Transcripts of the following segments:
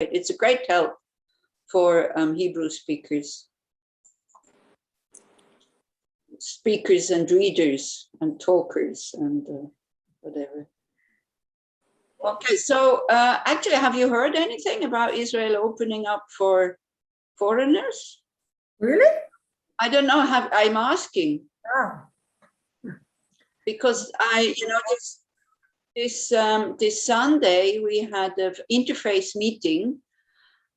It's a great help for Hebrew speakers and readers and talkers and whatever. Okay, so actually, have you heard anything about Israel opening up for foreigners? Really? I don't know. I'm asking. Ah. Because this Sunday we had an interfaith meeting,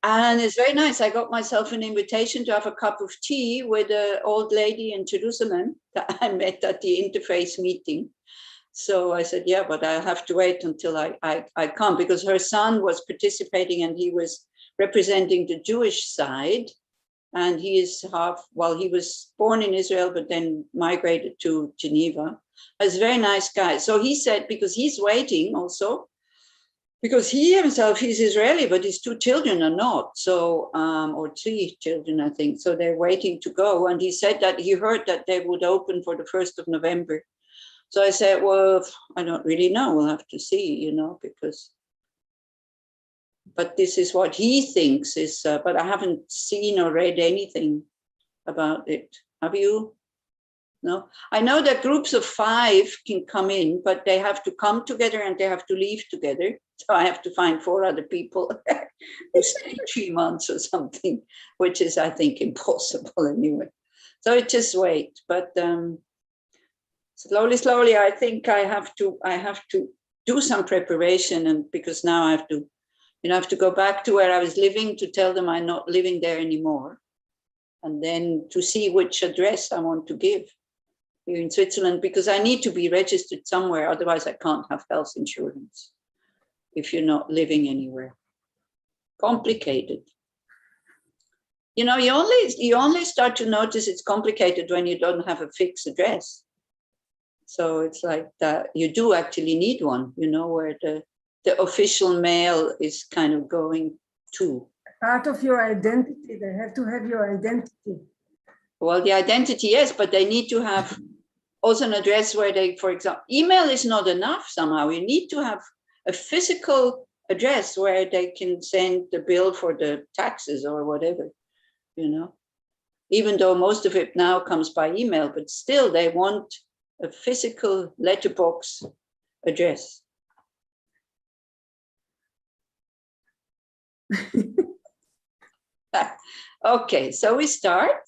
and it's very nice. I got myself an invitation to have a cup of tea with an old lady in Jerusalem that I met at the interfaith meeting. So I said, yeah, but I have to wait until I come, because her son was participating and he was representing the Jewish side. And he is he was born in Israel, but then migrated to Geneva. He's a very nice guy. So he said, because he's waiting also, because he himself, he's Israeli, but his 2 children are not. So, or 3 children, I think. So they're waiting to go. And he said that he heard that they would open for the 1st of November. So I said, well, I don't really know. We'll have to see, because. But this is what he thinks is, but I haven't seen or read anything about it. Have you? No? I know that groups of 5 can come in, but they have to come together and they have to leave together. So I have to find 4 other people who stay 3 months or something, which is, I think, impossible anyway. So just wait. But slowly, I think I have to do some preparation, and because now I have to. I have to go back to where I was living to tell them I'm not living there anymore. And then to see which address I want to give here in Switzerland, because I need to be registered somewhere. Otherwise, I can't have health insurance if you're not living anywhere. Complicated. You only start to notice it's complicated when you don't have a fixed address. So it's like that. You do actually need one, where the official mail is kind of going to. Part of your identity, they have to have your identity. Well, the identity, yes, but they need to have also an address where they, for example, email is not enough somehow. You need to have a physical address where they can send the bill for the taxes or whatever, Even though most of it now comes by email, but still they want a physical letterbox address. Okay, so we start.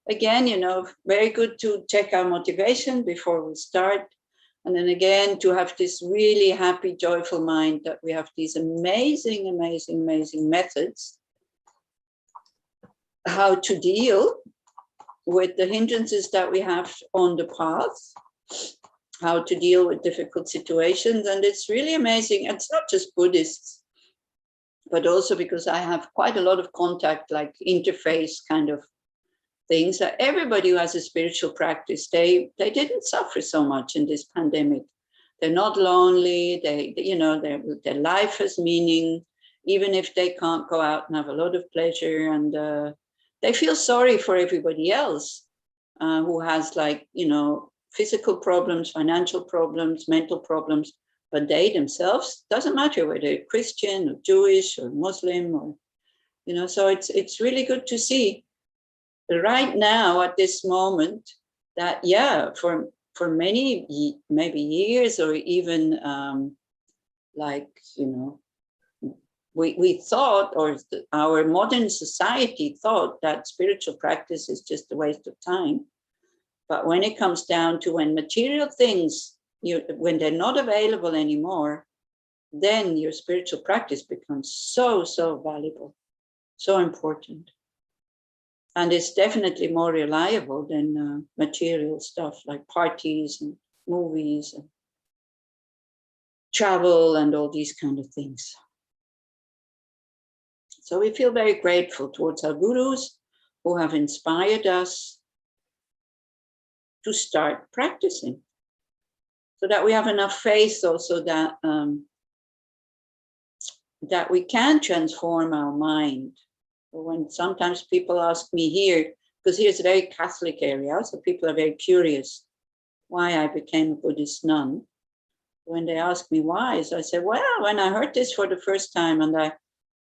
Again, very good to check our motivation before we start. And then again, to have this really happy, joyful mind that we have these amazing, amazing, amazing methods how to deal with the hindrances that we have on the path, how to deal with difficult situations. And it's really amazing. It's not just Buddhists, but also because I have quite a lot of contact, like interface kind of things, that everybody who has a spiritual practice, they didn't suffer so much in this pandemic. They're not lonely, their life has meaning, even if they can't go out and have a lot of pleasure. And they feel sorry for everybody else who has physical problems, financial problems, mental problems. But they themselves, doesn't matter whether they're Christian or Jewish or Muslim or, so it's really good to see right now at this moment that, for many, maybe years or even we thought, or our modern society thought, that spiritual practice is just a waste of time. But when it comes down to when material things, when they're not available anymore, then your spiritual practice becomes so, so valuable, so important. And it's definitely more reliable than material stuff like parties and movies and travel and all these kind of things. So we feel very grateful towards our gurus who have inspired us to start practicing, so that we have enough faith also that that we can transform our mind. When sometimes people ask me here, because here's a very Catholic area, so people are very curious why I became a Buddhist nun. When they ask me why, so I say, well, when I heard this for the first time and I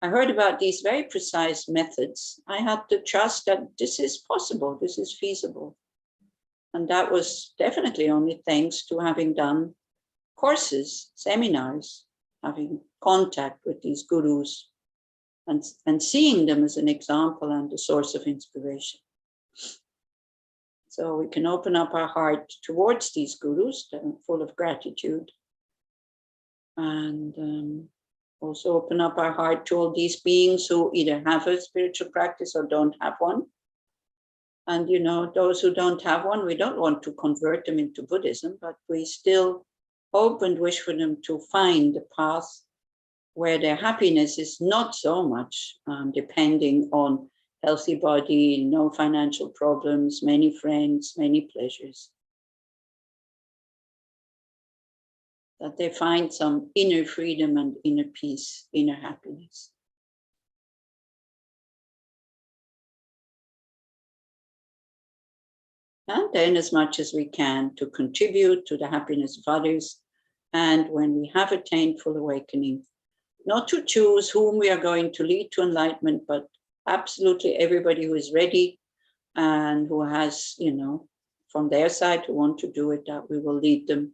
I heard about these very precise methods. I had to trust that this is possible, this is feasible. And that was definitely only thanks to having done courses, seminars, having contact with these gurus and seeing them as an example and a source of inspiration. So we can open up our heart towards these gurus that are full of gratitude, and also open up our heart to all these beings who either have a spiritual practice or don't have one. And, you know, those who don't have one, we don't want to convert them into Buddhism, but we still hope and wish for them to find the path where their happiness is not so much depending on healthy body, no financial problems, many friends, many pleasures. That they find some inner freedom and inner peace, inner happiness. And then as much as we can to contribute to the happiness of others. And when we have attained full awakening, not to choose whom we are going to lead to enlightenment, but absolutely everybody who is ready and who has, you know, from their side who want to do it, that we will lead them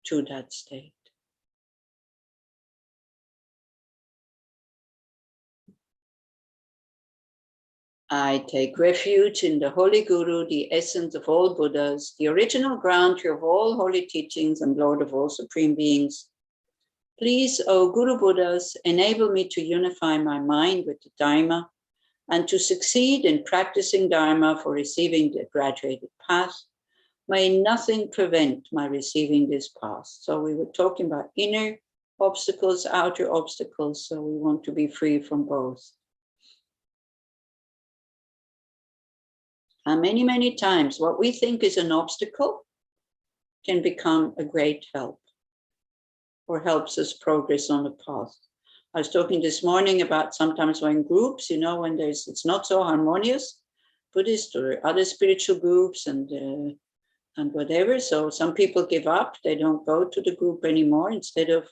to that state. I take refuge in the Holy Guru, the essence of all Buddhas, the original grantor of all holy teachings and Lord of all supreme beings. Please, O Guru Buddhas, enable me to unify my mind with the Dharma and to succeed in practicing Dharma for receiving the graduated path. May nothing prevent my receiving this path. So we were talking about inner obstacles, outer obstacles, so we want to be free from both. And many, many times what we think is an obstacle can become a great help or helps us progress on the path. I was talking this morning about sometimes when groups, you know, when it's not so harmonious, Buddhist or other spiritual groups and whatever. So some people give up, they don't go to the group anymore instead of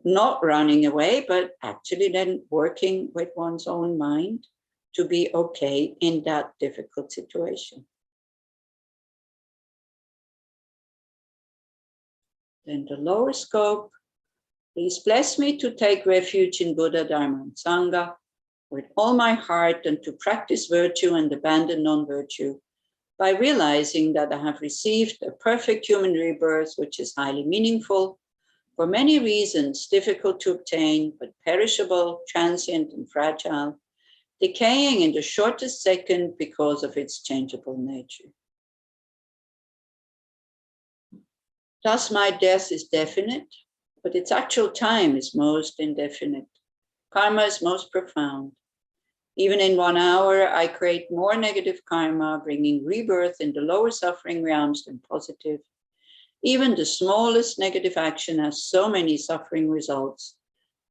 not running away, but actually then working with one's own mind to be okay in that difficult situation. Then the lower scope, please bless me to take refuge in Buddha, Dharma, and Sangha with all my heart and to practice virtue and abandon non-virtue by realizing that I have received a perfect human rebirth, which is highly meaningful, for many reasons difficult to obtain, but perishable, transient, and fragile, decaying in the shortest second because of its changeable nature. Thus, my death is definite, but its actual time is most indefinite. Karma is most profound. Even in 1 hour, I create more negative karma, bringing rebirth in the lower suffering realms than positive. Even the smallest negative action has so many suffering results,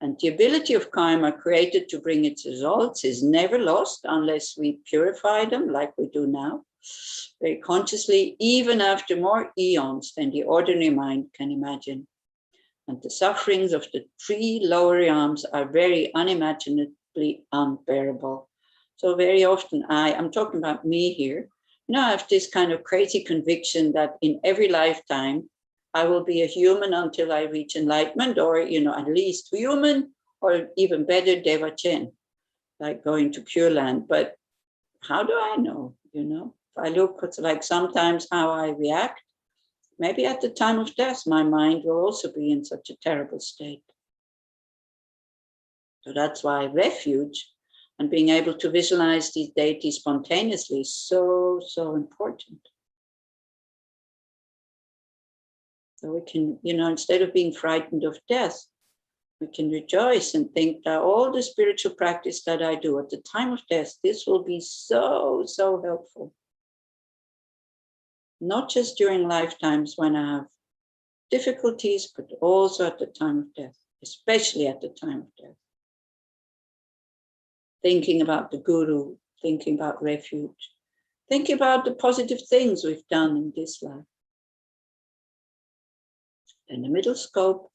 and the ability of karma created to bring its results is never lost unless we purify them like we do now, very consciously, even after more eons than the ordinary mind can imagine. And the sufferings of the 3 lower realms are very unimaginably unbearable. So very often I'm talking about me here, you know, I have this kind of crazy conviction that in every lifetime, I will be a human until I reach enlightenment, or, you know, at least human, or even better, Devachen, like going to Pure Land. But how do I know, you know? If I look at like sometimes how I react, maybe at the time of death, my mind will also be in such a terrible state. So that's why refuge and being able to visualize these deities spontaneously is so, so important. So we can, you know, instead of being frightened of death, we can rejoice and think that all the spiritual practice that I do at the time of death, this will be so, so helpful. Not just during lifetimes when I have difficulties, but also at the time of death, especially at the time of death. Thinking about the Guru, thinking about refuge, thinking about the positive things we've done in this life. In the middle scope,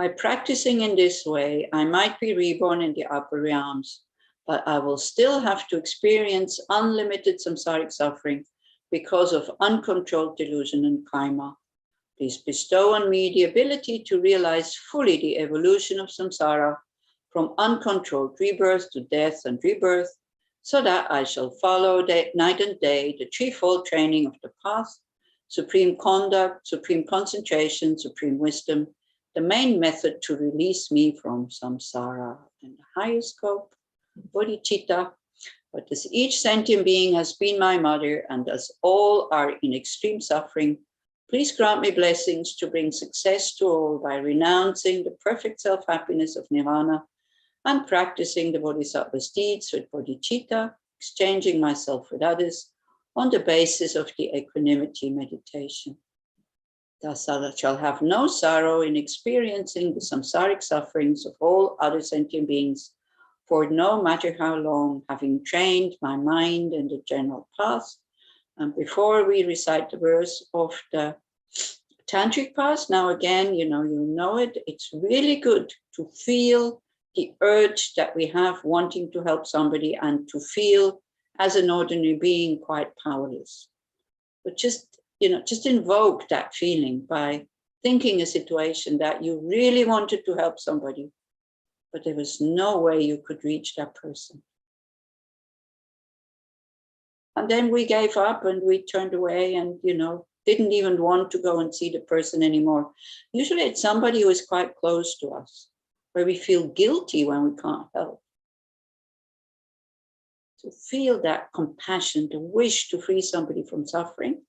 By practicing in this way, I might be reborn in the upper realms, but I will still have to experience unlimited samsaric suffering because of uncontrolled delusion and karma. Please bestow on me the ability to realize fully the evolution of samsara from uncontrolled rebirth to death and rebirth, so that I shall follow night and day the threefold training of the path, supreme conduct, supreme concentration, supreme wisdom, the main method to release me from samsara. And the higher scope, bodhicitta, but as each sentient being has been my mother and as all are in extreme suffering, please grant me blessings to bring success to all by renouncing the perfect self-happiness of nirvana and practicing the bodhisattva's deeds with bodhicitta, exchanging myself with others on the basis of the equanimity meditation. Thus I shall have no sorrow in experiencing the samsaric sufferings of all other sentient beings, for no matter how long, having trained my mind in the general path. And before we recite the verse of the tantric path, now again, you know it, it's really good to feel the urge that we have wanting to help somebody and to feel as an ordinary being quite powerless. But just invoke that feeling by thinking a situation that you really wanted to help somebody, but there was no way you could reach that person. And then we gave up and we turned away and, didn't even want to go and see the person anymore. Usually it's somebody who is quite close to us, where we feel guilty when we can't help. To feel that compassion, the wish to free somebody from suffering.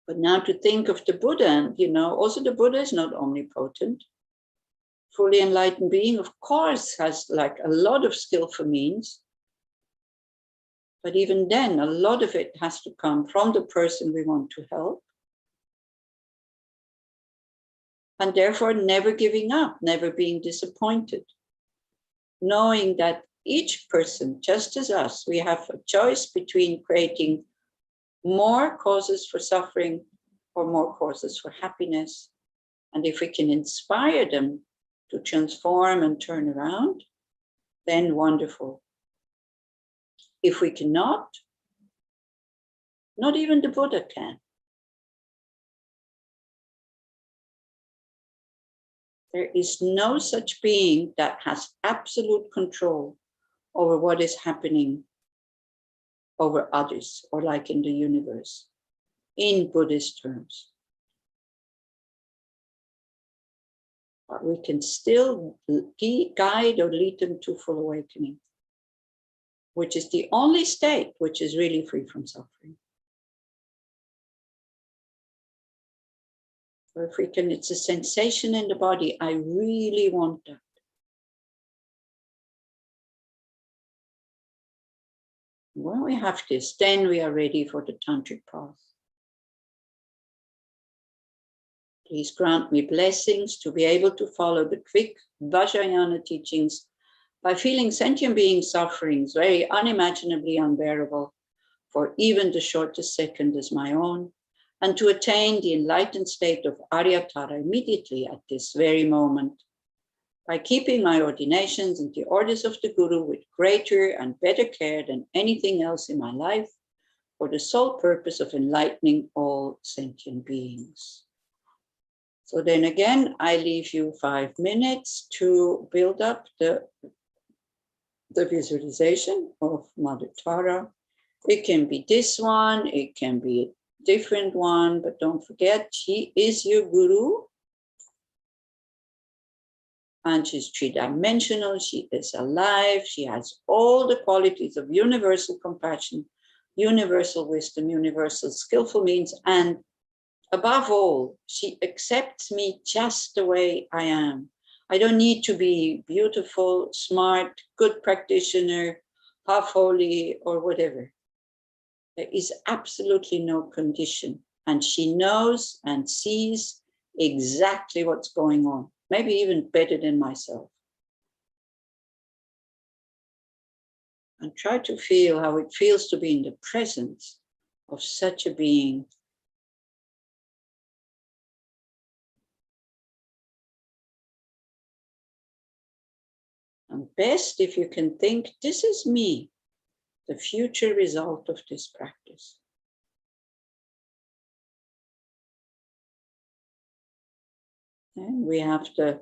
But now to think of the Buddha, and also the Buddha is not omnipotent. Fully enlightened being, of course, has like a lot of skillful means. But even then, a lot of it has to come from the person we want to help. And therefore, never giving up, never being disappointed. Knowing that each person, just as us, we have a choice between creating more causes for suffering or more causes for happiness. And if we can inspire them to transform and turn around, then wonderful. If we cannot, not even the Buddha can. There is no such being that has absolute control over what is happening over others, or like in the universe, in Buddhist terms. But we can still guide or lead them to full awakening, which is the only state which is really free from suffering. Or if we can, it's a sensation in the body, I really want that. When we have this, then we are ready for the tantric path. Please grant me blessings to be able to follow the quick Vajrayana teachings by feeling sentient being sufferings very unimaginably unbearable for even the shortest second as my own, and to attain the enlightened state of Aryatara immediately at this very moment, by keeping my ordinations and the orders of the Guru with greater and better care than anything else in my life, for the sole purpose of enlightening all sentient beings. So then again, I leave you 5 minutes to build up the visualization of Mother Tara. It can be this one, it can be a different one, but don't forget, she is your Guru. And she's 3-dimensional, she is alive, she has all the qualities of universal compassion, universal wisdom, universal skillful means, and above all, she accepts me just the way I am. I don't need to be beautiful, smart, good practitioner, half holy, or whatever. There is absolutely no condition. And she knows and sees exactly what's going on, maybe even better than myself. And try to feel how it feels to be in the presence of such a being. And best if you can think, this is me, the future result of this practice. And we have the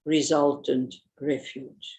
resultant refuge.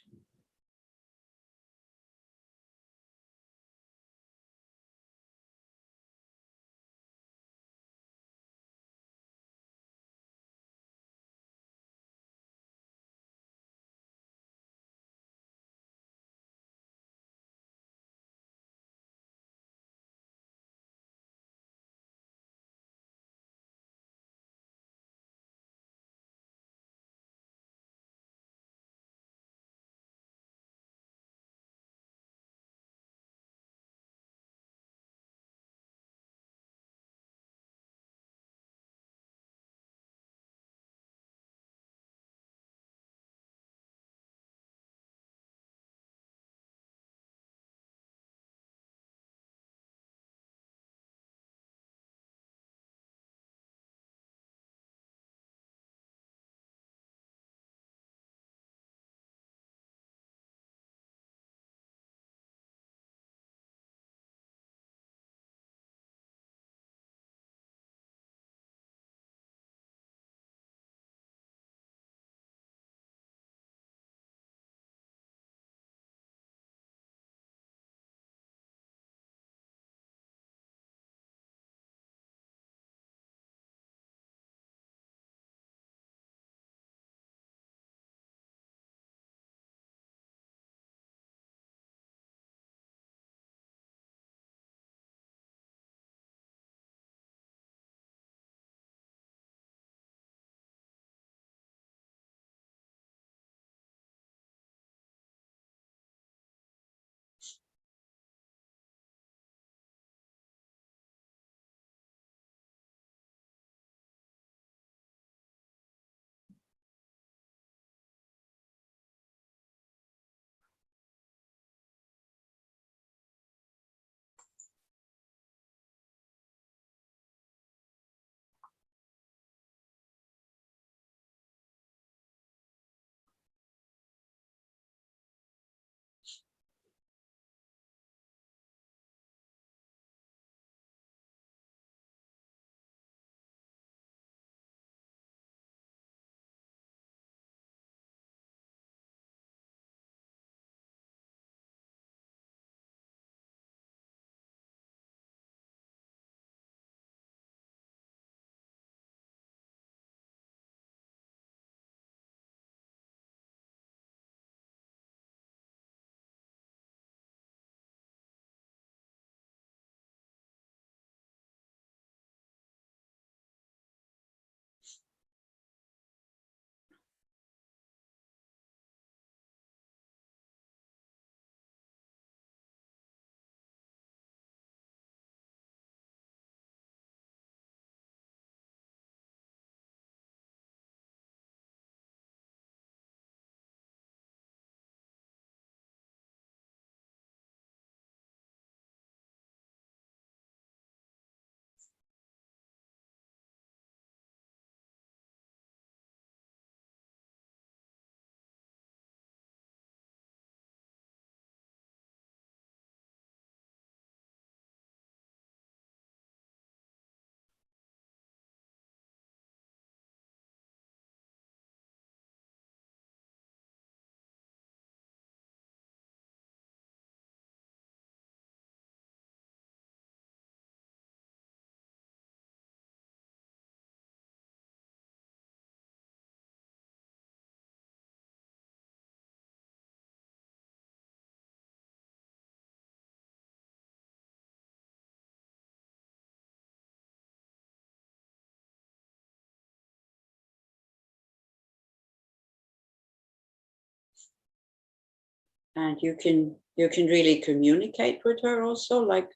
And you can really communicate with her also, like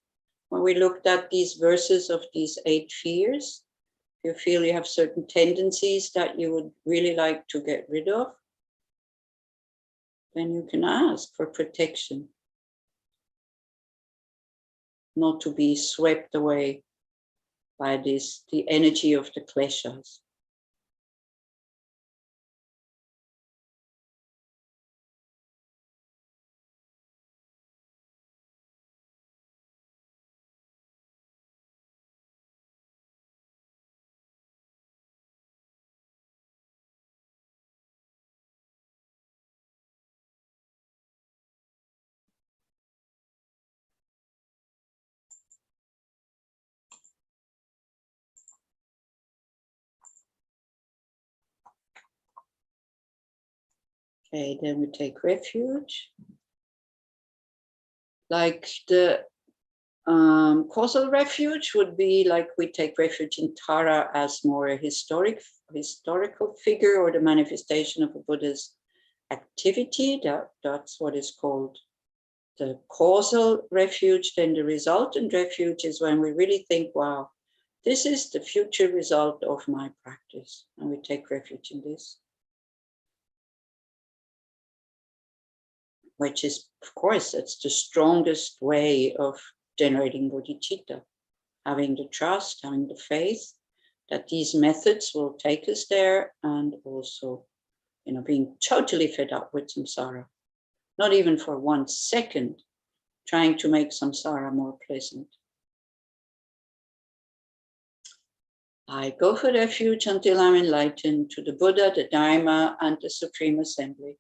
when we looked at these verses of these 8 fears, you feel you have certain tendencies that you would really like to get rid of, then you can ask for protection, not to be swept away by this, the energy of the kleshas. Okay, then we take refuge. Like the causal refuge would be like we take refuge in Tara as more a historical figure or the manifestation of a Buddha's activity. That's what is called the causal refuge. Then the resultant refuge is when we really think, wow, this is the future result of my practice. And we take refuge in this. Which is, of course, that's the strongest way of generating bodhicitta. Having the trust, having the faith that these methods will take us there, and also, being totally fed up with samsara. Not even for 1 second trying to make samsara more pleasant. I go for refuge until I'm enlightened to the Buddha, the Dharma, and the Supreme Assembly.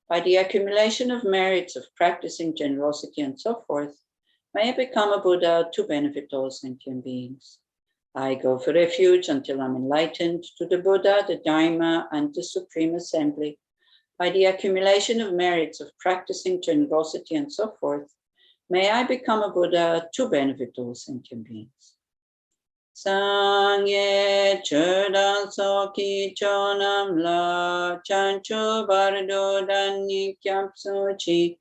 By the accumulation of merits of practicing generosity and so forth, may I become a Buddha to benefit all sentient beings. I go for refuge until I'm enlightened to the Buddha, the Dharma, and the Supreme Assembly. By the accumulation of merits of practicing generosity and so forth, may I become a Buddha to benefit all sentient beings. Sangye chodan soki chonam la chancho bardo dani kyapsuchi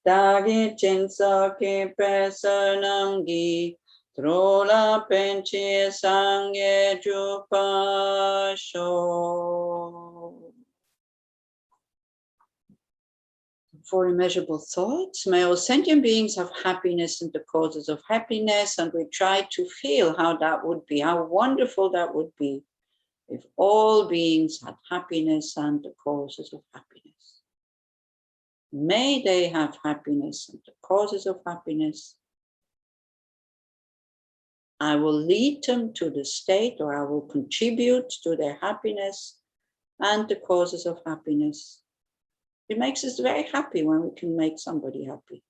dagi chinsoki personamgi trola penchi sangye jupasho. For immeasurable thoughts, may all sentient beings have happiness and the causes of happiness, and we try to feel how that would be, how wonderful that would be if all beings had happiness and the causes of happiness. May they have happiness and the causes of happiness. I will lead them to the state, or I will contribute to their happiness and the causes of happiness. It makes us very happy when we can make somebody happy.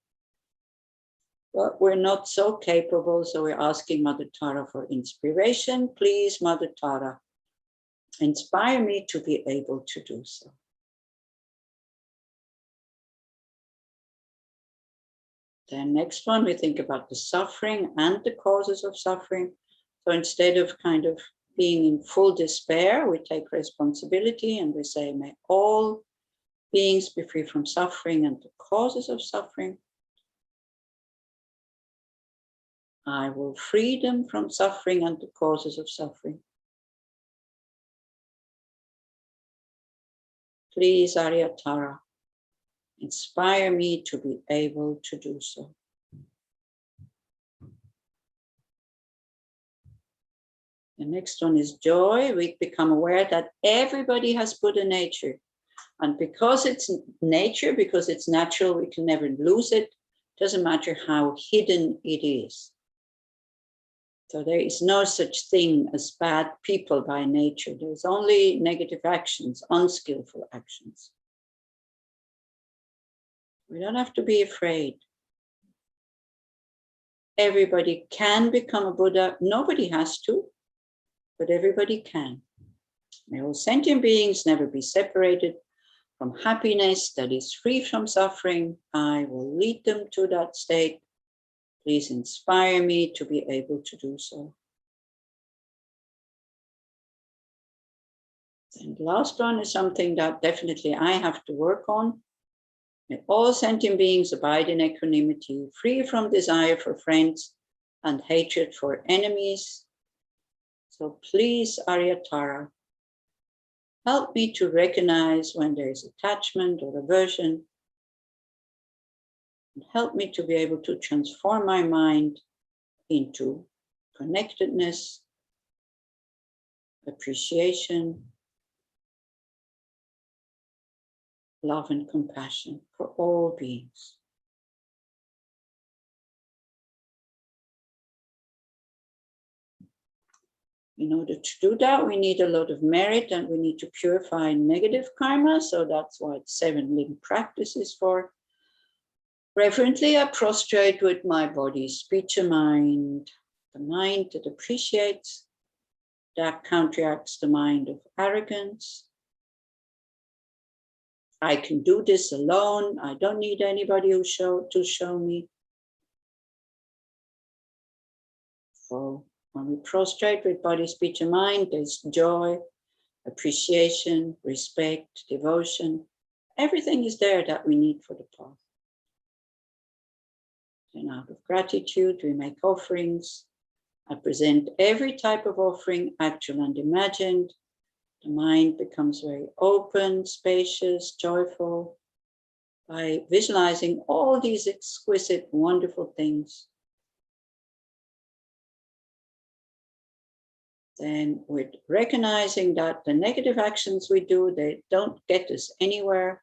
But we're not so capable, so we're asking Mother Tara for inspiration. Please, Mother Tara, inspire me to be able to do so. Then next one, we think about the suffering and the causes of suffering. So instead of kind of being in full despair, we take responsibility and we say, may all beings be free from suffering and the causes of suffering. I will free them from suffering and the causes of suffering. Please, Arya Tara, inspire me to be able to do so. The next one is joy. We become aware that everybody has Buddha nature. And because it's nature, because it's natural, we can never lose it. Doesn't matter how hidden it is. So there is no such thing as bad people by nature. There's only negative actions, unskillful actions. We don't have to be afraid. Everybody can become a Buddha. Nobody has to, but everybody can. May all sentient beings never be separated from happiness that is free from suffering. I will lead them to that state. Please inspire me to be able to do so. And the last one is something that definitely I have to work on. May all sentient beings abide in equanimity, free from desire for friends and hatred for enemies. So please, Arya Tara, help me to recognize when there is attachment or aversion. And help me to be able to transform my mind into connectedness, appreciation, love and compassion for all beings. In order to do that, we need a lot of merit and we need to purify negative karma. So that's what 7 limb practices for. Reverently, I prostrate with my body, speech and mind. The mind that appreciates, that counteracts the mind of arrogance. I can do this alone. I don't need anybody to show me. So when we prostrate with body, speech, and mind, there's joy, appreciation, respect, devotion. Everything is there that we need for the path. And out of gratitude, we make offerings. I present every type of offering, actual and imagined. The mind becomes very open, spacious, joyful by visualizing all these exquisite, wonderful things. Then with recognizing that the negative actions we do, they don't get us anywhere.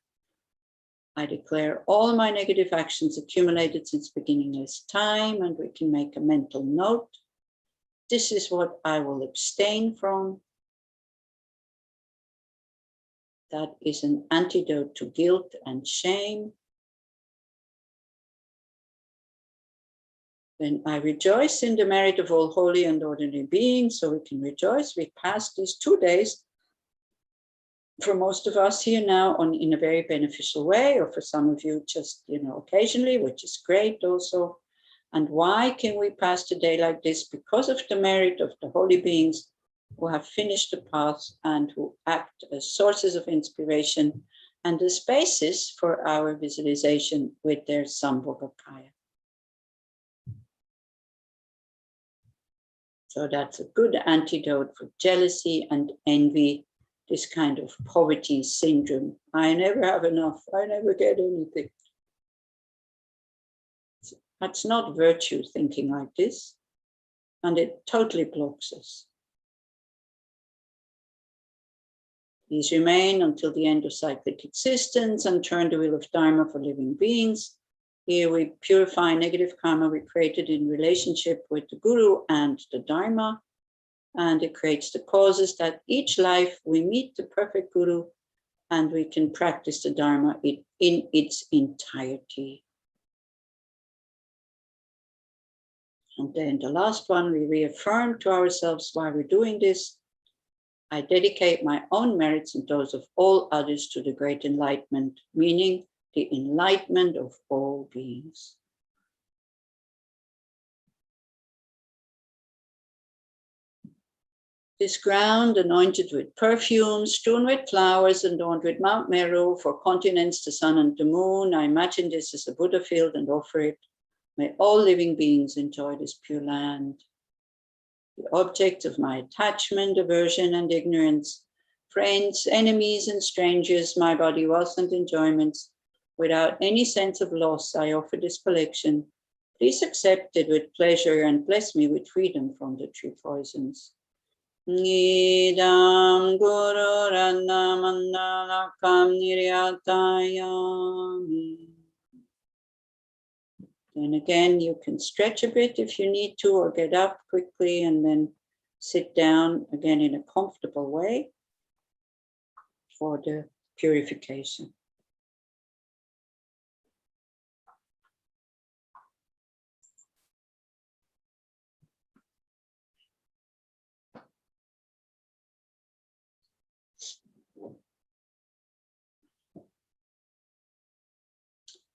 I declare all my negative actions accumulated since beginningless time, and we can make a mental note. This is what I will abstain from. That is an antidote to guilt and shame. Then I rejoice in the merit of all holy and ordinary beings, so we can rejoice. We passed these 2 days for most of us here now in a very beneficial way, or for some of you just, occasionally, which is great also. And why can we pass the day like this? Because of the merit of the holy beings who have finished the path and who act as sources of inspiration and the basis for our visualization with their Sambhogakaya. So that's a good antidote for jealousy and envy, this kind of poverty syndrome. I never have enough, I never get anything. That's not virtue thinking like this, and it totally blocks us. These remain until the end of cyclic existence and turn the wheel of Dharma for living beings. Here we purify negative karma we created in relationship with the Guru and the Dharma, and it creates the causes that each life we meet the perfect Guru and we can practice the Dharma in its entirety. And then the last one, we reaffirm to ourselves while we're doing this, I dedicate my own merits and those of all others to the great enlightenment, meaning the enlightenment of all beings. This ground, anointed with perfume, strewn with flowers, adorned with Mount Meru, for continents, the sun and the moon, I imagine this as a Buddha field and offer it. May all living beings enjoy this pure land. The object of my attachment, aversion, and ignorance, friends, enemies, and strangers, my body, wealth, and enjoyments, without any sense of loss, I offer this collection. Please accept it with pleasure and bless me with freedom from the three poisons. Nidam Guru Ranna Mandalakam Niryatayami. Then again, you can stretch a bit if you need to, or get up quickly and then sit down again in a comfortable way for the purification.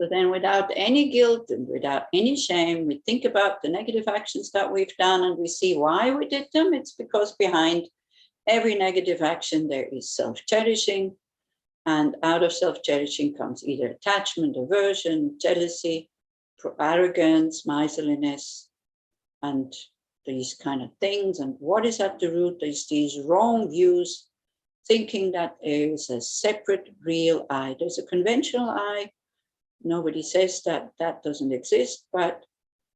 So then without any guilt and without any shame, we think about the negative actions that we've done and we see why we did them. It's because behind every negative action, there is self-cherishing. And out of self-cherishing comes either attachment, aversion, jealousy, arrogance, miserliness, and these kind of things. And what is at the root is these wrong views, thinking that there is a separate real I. There's a conventional I. Nobody says that that doesn't exist, but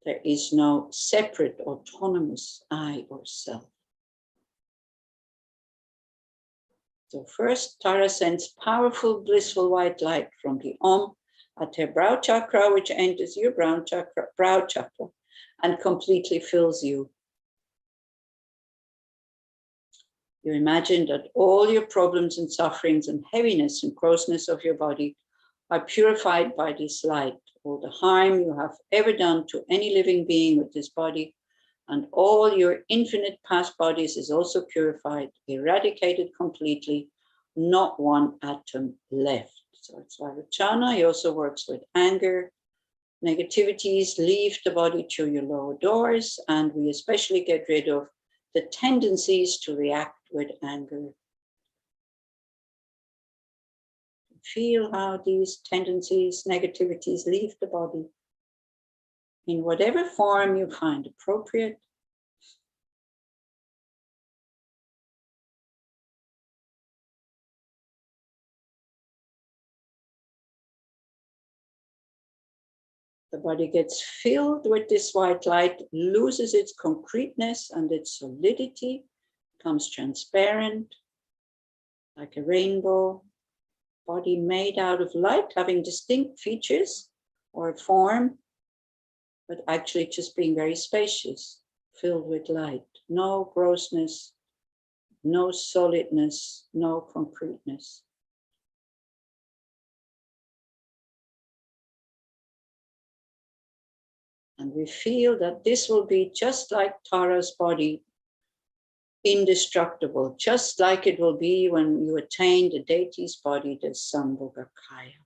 there is no separate autonomous I or self. So first, Tara sends powerful, blissful white light from the Om at her brow chakra, which enters your brow chakra, and completely fills you. You imagine that all your problems and sufferings and heaviness and grossness of your body are purified by this light. All the harm you have ever done to any living being with this body and all your infinite past bodies is also purified, eradicated completely, not one atom left. So it's Vairochana. He also works with anger. Negativities leave the body through your lower doors, and we especially get rid of the tendencies to react with anger. Feel how these tendencies, negativities leave the body in whatever form you find appropriate. The body gets filled with this white light, loses its concreteness and its solidity, becomes transparent, like a rainbow. Body made out of light, having distinct features or form, but actually just being very spacious, filled with light. No grossness, no solidness, no concreteness. And we feel that this will be just like Tara's body, indestructible, just like it will be when you attain the deity's body, the Sambhogakaya.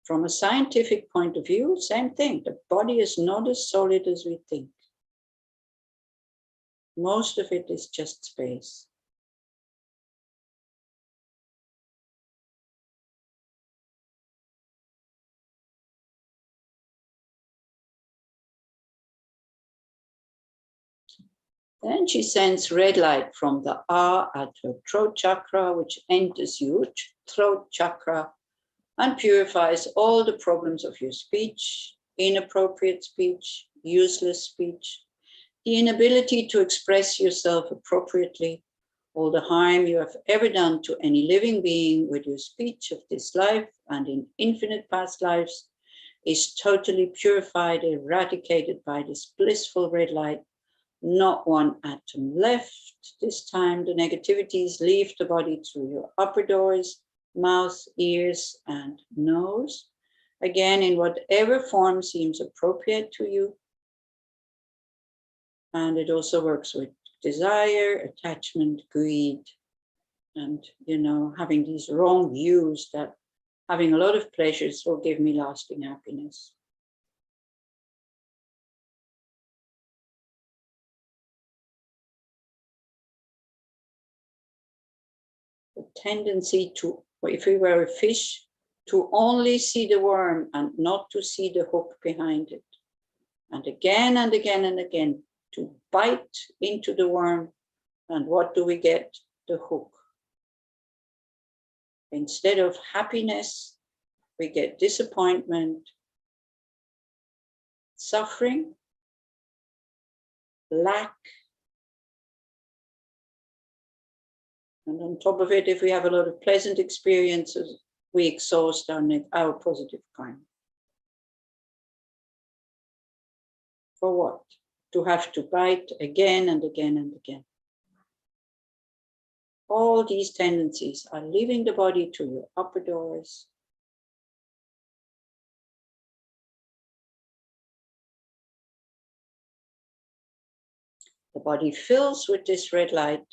From a scientific point of view, same thing. The body is not as solid as we think. Most of it is just space. Then she sends red light from the A at her throat chakra, which enters your throat chakra and purifies all the problems of your speech, inappropriate speech, useless speech, the inability to express yourself appropriately, all the harm you have ever done to any living being with your speech of this life and in infinite past lives is totally purified, eradicated by this blissful red light. Not one atom left. This time the negativities leave the body through your upper doors, mouth, ears, and nose. Again, in whatever form seems appropriate to you. And it also works with desire, attachment, greed, and, having these wrong views that having a lot of pleasures will give me lasting happiness. The tendency to, if we were a fish, to only see the worm and not to see the hook behind it. And again and again and again, to bite into the worm, and what do we get? The hook. Instead of happiness, we get disappointment, suffering, lack, and on top of it, if we have a lot of pleasant experiences, we exhaust our positive karma. For what? To have to bite again and again and again. All these tendencies are leaving the body to your upper doors. The body fills with this red light.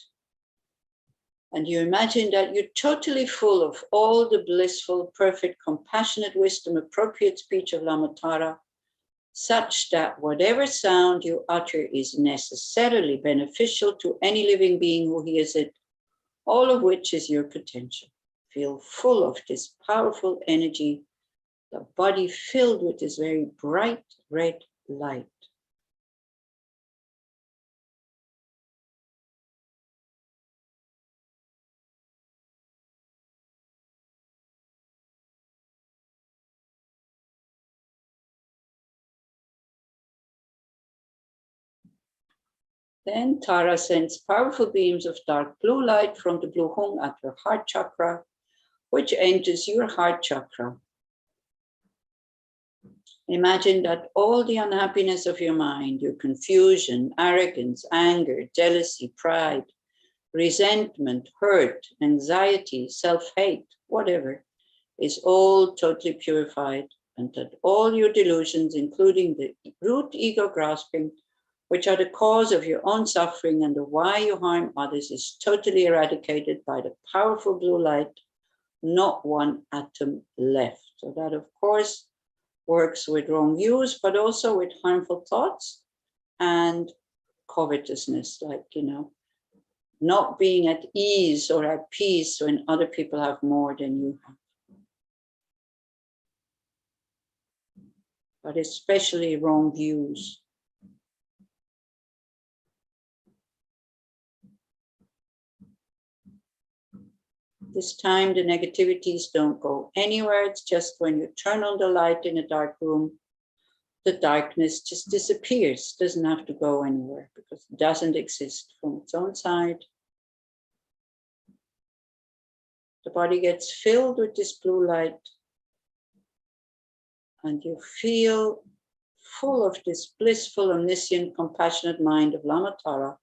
And you imagine that you're totally full of all the blissful, perfect, compassionate wisdom, appropriate speech of Lama Tara, such that whatever sound you utter is necessarily beneficial to any living being who hears it, all of which is your potential. Feel full of this powerful energy, the body filled with this very bright red light. Then Tara sends powerful beams of dark blue light from the blue hung at her heart chakra, which enters your heart chakra. Imagine that all the unhappiness of your mind, your confusion, arrogance, anger, jealousy, pride, resentment, hurt, anxiety, self-hate, whatever, is all totally purified, and that all your delusions, including the root ego grasping, which are the cause of your own suffering and the why you harm others, is totally eradicated by the powerful blue light not one atom left. So that, of course, works with wrong views, but also with harmful thoughts and covetousness, like, not being at ease or at peace when other people have more than you have. But especially wrong views. This time, the negativities don't go anywhere. It's just when you turn on the light in a dark room, the darkness just disappears. Doesn't have to go anywhere because it doesn't exist from its own side. The body gets filled with this blue light, and you feel full of this blissful, omniscient, compassionate mind of Lama Tara,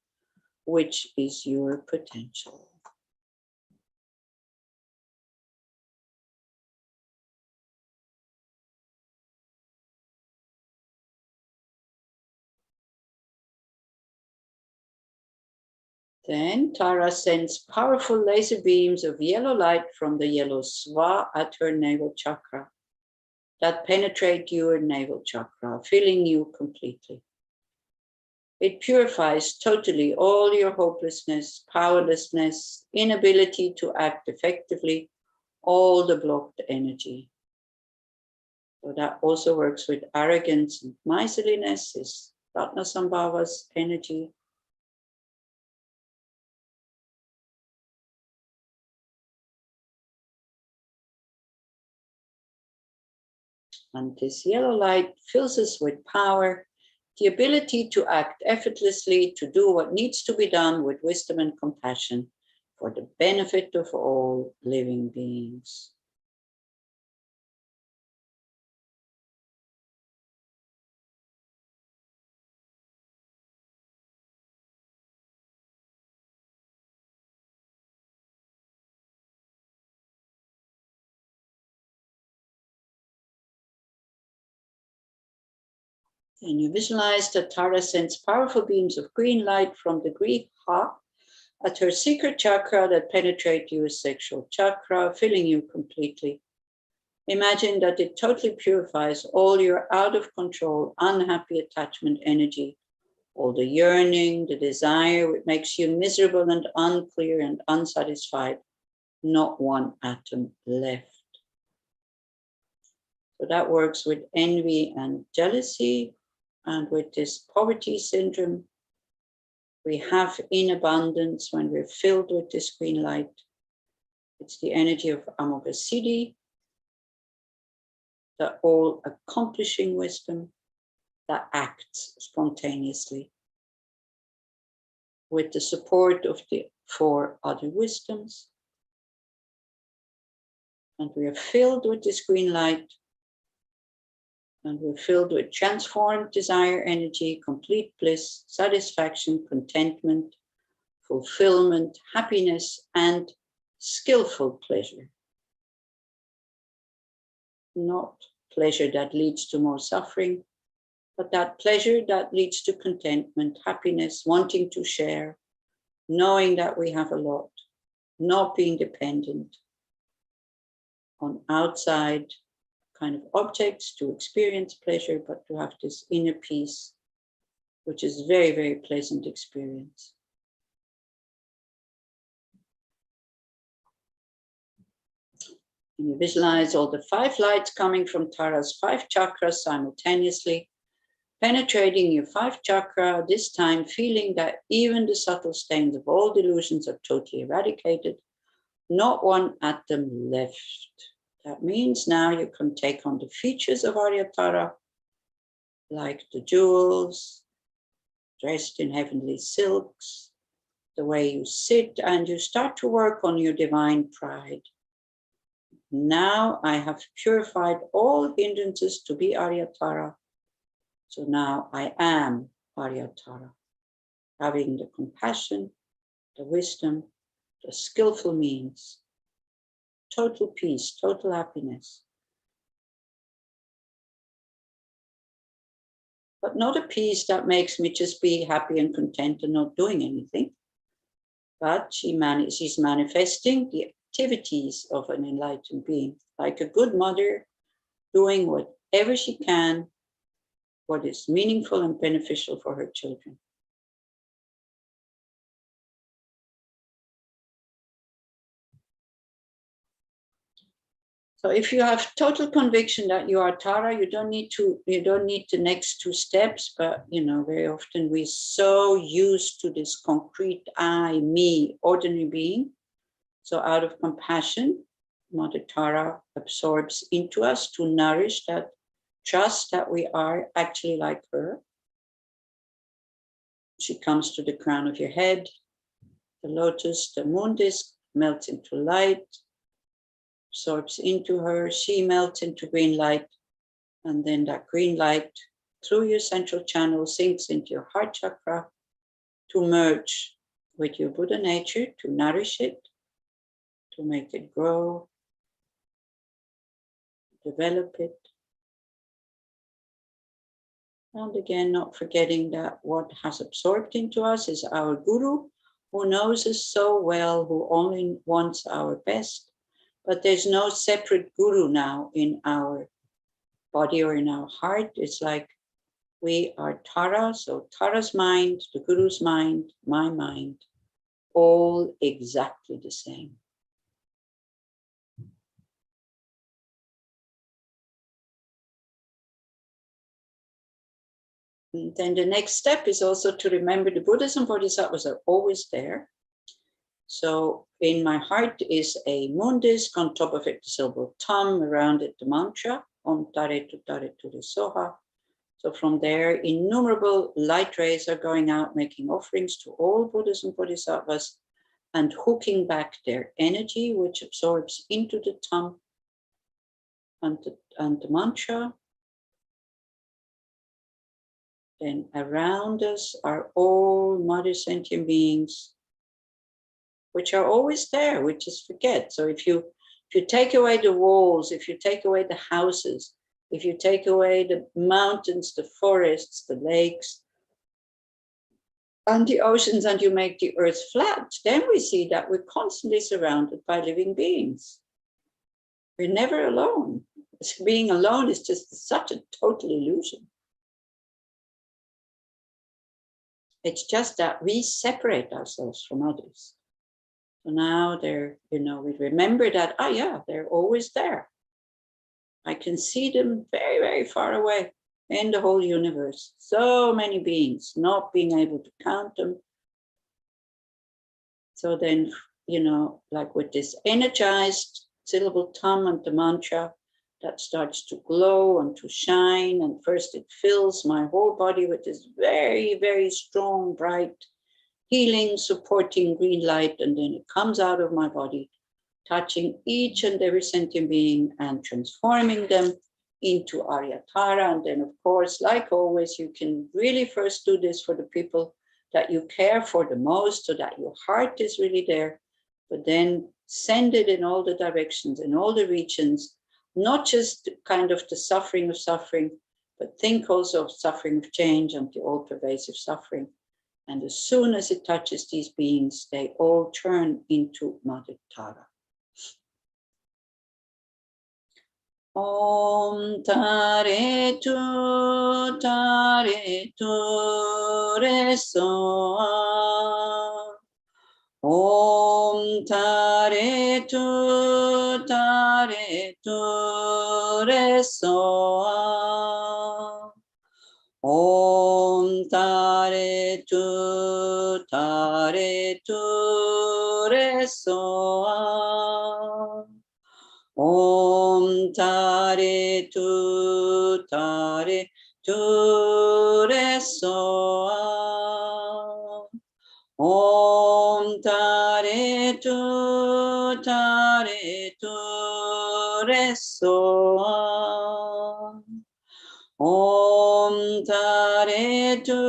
which is your potential. Then Tara sends powerful laser beams of yellow light from the yellow swa at her navel chakra that penetrate your navel chakra, filling you completely. It purifies totally all your hopelessness, powerlessness, inability to act effectively, all the blocked energy. So that also works with arrogance and miserliness, is Ratnasambhava's energy. And this yellow light fills us with power, the ability to act effortlessly, to do what needs to be done with wisdom and compassion for the benefit of all living beings. Then you visualize that Tara sends powerful beams of green light from the Greek Ha at her secret chakra that penetrate your sexual chakra, filling you completely. Imagine that it totally purifies all your out of control, unhappy attachment energy, all the yearning, the desire, which makes you miserable and unclear and unsatisfied, not one atom left. So that works with envy and jealousy. And with this poverty syndrome, we have in abundance when we're filled with this green light. It's the energy of Amoghasiddhi, the all-accomplishing wisdom that acts spontaneously with the support of the 4 other wisdoms. And we are filled with this green light. And we're filled with transformed desire energy, complete bliss, satisfaction, contentment, fulfillment, happiness, and skillful pleasure. Not pleasure that leads to more suffering, but that pleasure that leads to contentment, happiness, wanting to share, knowing that we have a lot, not being dependent on outside kind of objects to experience pleasure, but to have this inner peace, which is very, very pleasant experience. And you visualize all the 5 lights coming from Tara's 5 chakras simultaneously, penetrating your 5 chakra, this time feeling that even the subtle stains of all delusions are totally eradicated, not one atom left. That means now you can take on the features of Aryatara, like the jewels, dressed in heavenly silks, the way you sit, and you start to work on your divine pride. Now I have purified all hindrances to be Aryatara, so now I am Aryatara, having the compassion, the wisdom, the skillful means, total peace, total happiness. But not a peace that makes me just be happy and content and not doing anything. But she's manifesting the activities of an enlightened being, like a good mother doing whatever she can, what is meaningful and beneficial for her children. So if you have total conviction that you are Tara, you don't need the next two steps, but very often we're so used to this concrete I, me, ordinary being. So out of compassion, Mother Tara absorbs into us to nourish that trust that we are actually like her. She comes to the crown of your head, the lotus, the moon disk, melts into light, absorbs into her, she melts into green light, and then that green light through your central channel sinks into your heart chakra to merge with your Buddha nature, to nourish it, to make it grow, develop it. And again, not forgetting that what has absorbed into us is our Guru, who knows us so well, who only wants our best. But there's no separate Guru now in our body or in our heart. It's like we are Tara, so Tara's mind, the Guru's mind, my mind, all exactly the same. And then the next step is also to remember the Buddhas and Bodhisattvas are always there. So in my heart is a moon disk, on top of it the silver thumb, around it the mantra, Om Tare Tu Soha. So from there, innumerable light rays are going out, making offerings to all Buddhas and Bodhisattvas, and hooking back their energy, which absorbs into the thumb and the mantra. Then around us are all Mother sentient beings, which are always there, we just forget. So if you take away the walls, if you take away the houses, if you take away the mountains, the forests, the lakes, and the oceans, and you make the earth flat, then we see that we're constantly surrounded by living beings. We're never alone. Being alone is just such a total illusion. It's just that we separate ourselves from others. So now we remember that, they're always there. I can see them very, very far away in the whole universe. So many beings, not being able to count them. So then, like with this energized syllable thumb and the mantra, that starts to glow and to shine. And first it fills my whole body with this very, very strong, bright, healing, supporting green light. And then it comes out of my body, touching each and every sentient being and transforming them into Arya Tara. And then, of course, like always, you can really first do this for the people that you care for the most, so that your heart is really there. But then send it in all the directions, in all the regions, not just kind of the suffering of suffering, but think also of suffering of change and the all-pervasive suffering. And as soon as it touches these beings, they all turn into Mother Tara. Om Tare Tu Re So. Om Tare Tu Re So. Om Tare Tu Re So. Om Tare Tu Re So. Om Tare Tu Re So. Om Tare Tu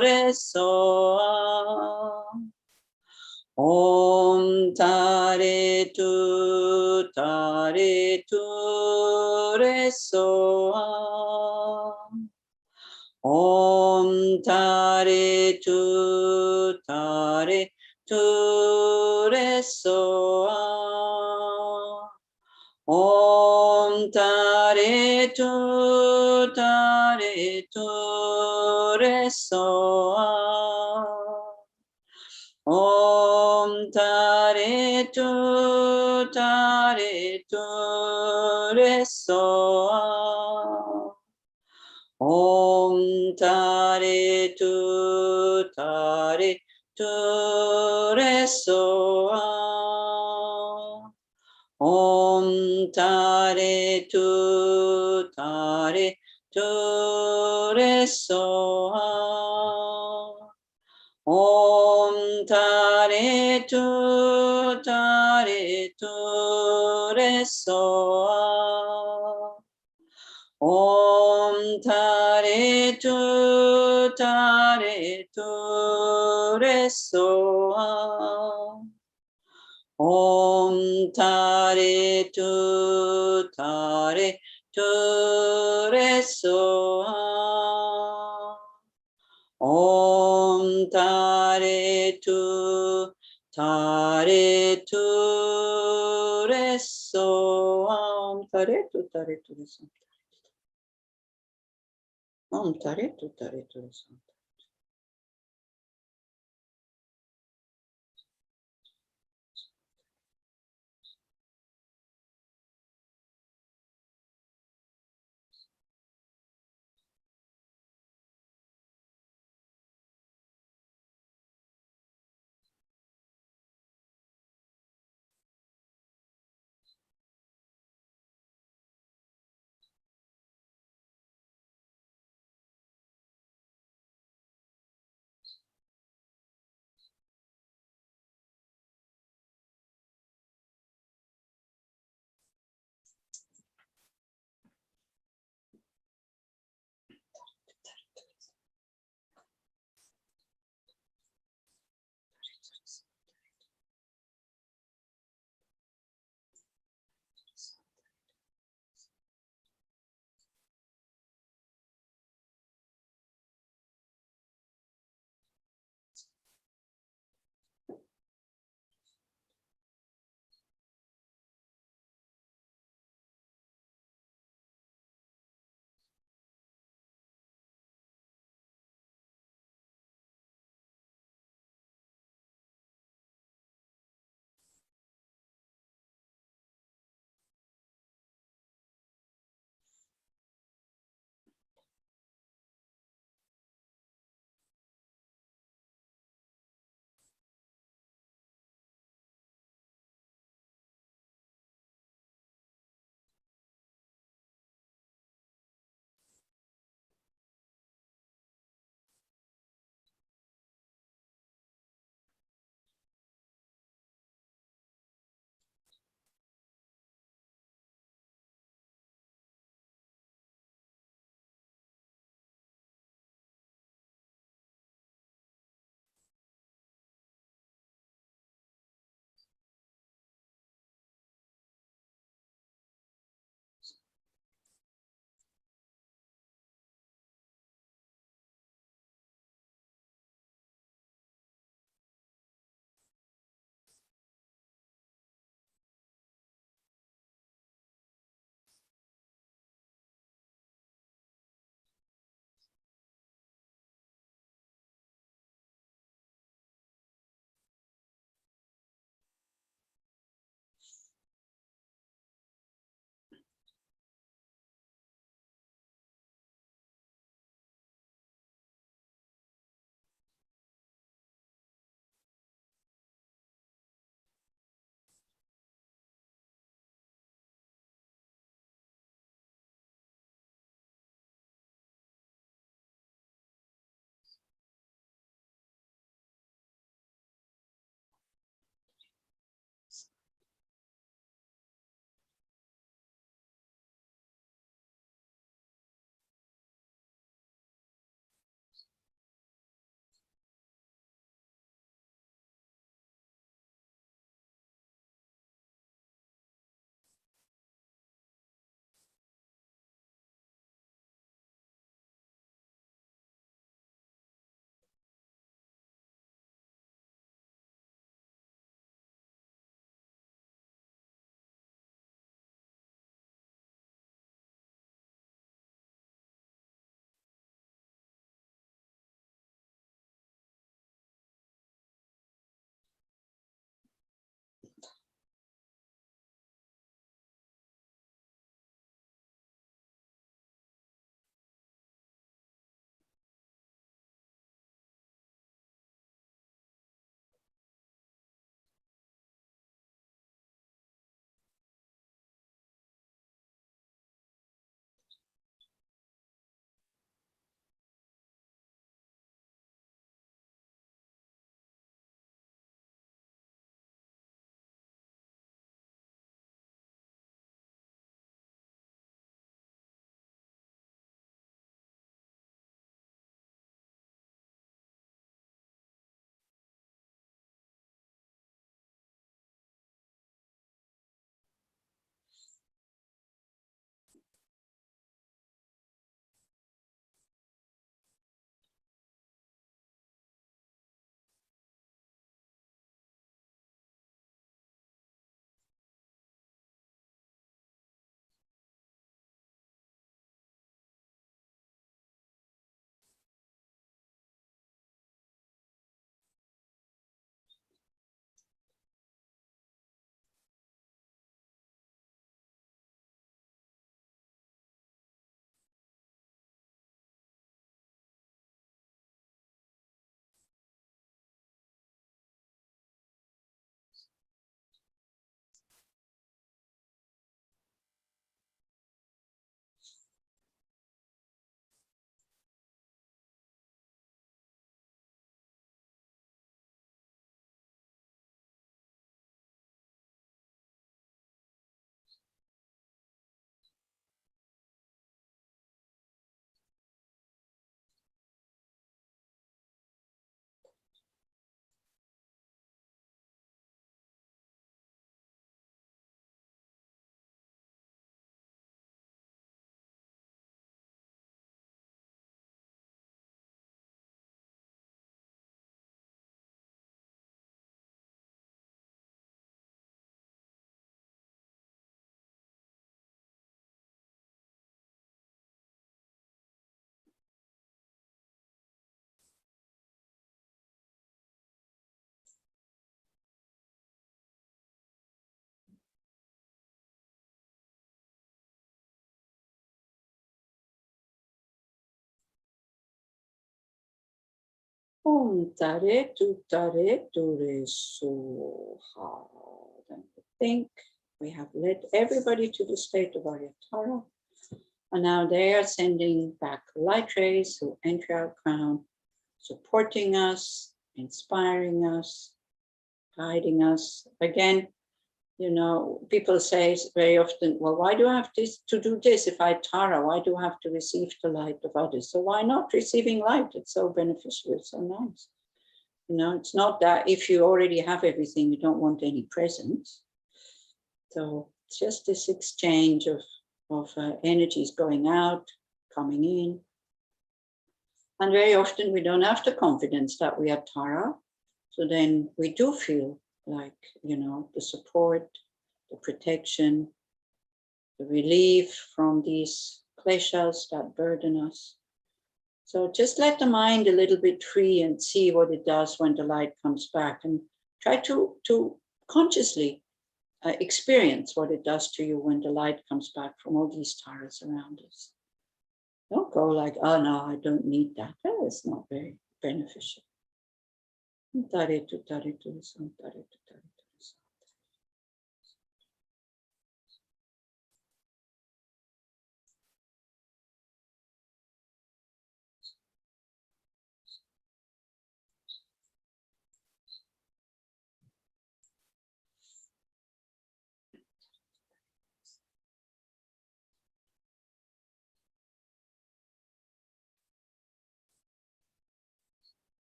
Re So. Om Tare Tu Re So. Om Tare Tu resoa. Om tare tu resoa. Om tare tu resoa. Om tare tu resoa. Om tare tu resoa. Om tare tu resoa. Om tare tu resoa. Om tare tu resoa. Om tare tu resoa. Om tare tu resoa. Om tare tu resoa. Om Tare Tu Re So Ha. Then we think we have led everybody to the state of Aryatara. And now they are sending back light rays who enter our crown, supporting us, inspiring us, guiding us. Again, you know, people say very often, well, why do I have to do this if I Tara? Why do I have to receive the light of others? So why not receiving light? It's so beneficial, it's so nice. You know, it's not that if you already have everything, you don't want any presents. So it's just this exchange of energies going out, coming in. And very often we don't have the confidence that we are Tara. So then we do feel like, you know, the support, the protection, the relief from these kleshas that burden us. So just let the mind a little bit free and see what it does when the light comes back, and try to consciously experience what it does to you when the light comes back from all these taras around us. Don't go like, oh no, I don't need that. That is not very beneficial. Tare tu tare tu son, tare tu tare tu son.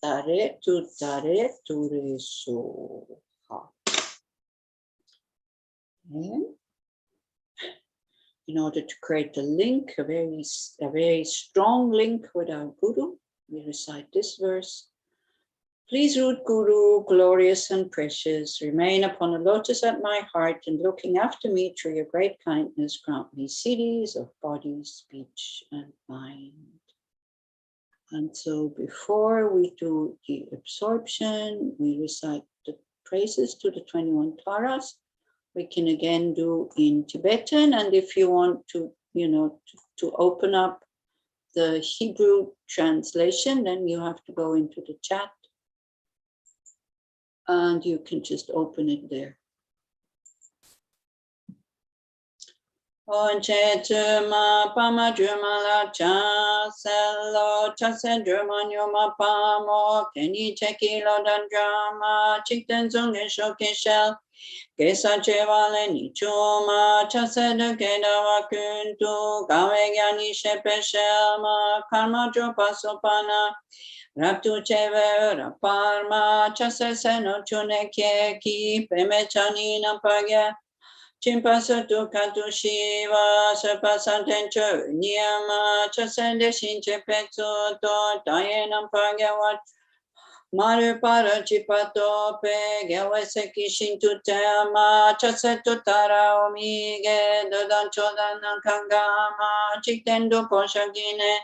Tare tu re so ha. And in order to create a link, a very strong link with our Guru, we recite this verse. Please, root Guru, glorious and precious, remain upon a lotus at my heart, and looking after me through your great kindness, grant me siddhis of body, speech, and mind. And so before we do the absorption, we recite the praises to the 21 Taras. We can again do in Tibetan, and if you want to, you know, to open up the Hebrew translation, then you have to go into the chat and you can just open it there. Onche tuma pama druma la cha selo cha se druma nyuma pamo keni cheki lo dan drama chikten zunge shoke shell kesa chevale ni chuma cha se de keda wa kuntu gawe gyani shepe shelma karma dropa sopana raptu cheve raparma cha se no chune ki peme chani nampagya Chimpasatu Katu Shiva, Sapasantencho, Niyama, Chasende Shinche Petso, Dianam Pagawat, Maru Para Chipato, Pegawaseki Shintu Tema, Chasetu Tara Omige, Dodan Chodan Kangama, Chitendo Poshagine,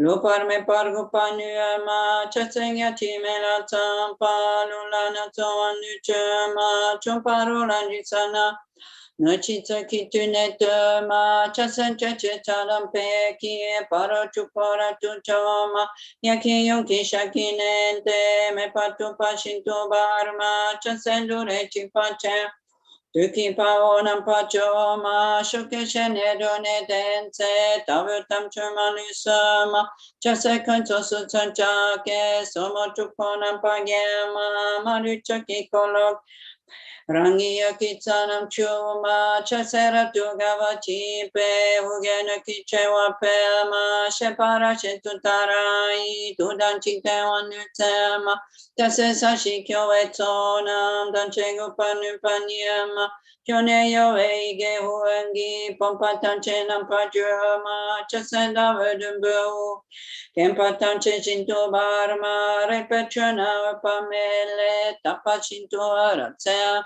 Luparme Pargupanuama, Chasenga Timela Tampa, Lulana Toanuchema, Chumparola Nisana, Nachita kituneta ma chasan chacha chalampe ki paro chupora tuchoma yaki yonki shakinente me patu pashinto barma chasan dure chipacha tuki paonam pachoma shoke shenedone dense tavutam chumanusama chasa kanto sutanchake somo chuponam pagema maruchaki kolok Rangiya kitsanam chuma chasera tugava chipe ugena kichewa pema shepara shetutarai tudan chitewa nutema tasesa shikyo etonam danchego panupanyama Kyoneyo eige huengi pompatanche pajama chasenda vedumbu Kempatanche shinto barma repechana pamele tapachinto aratsea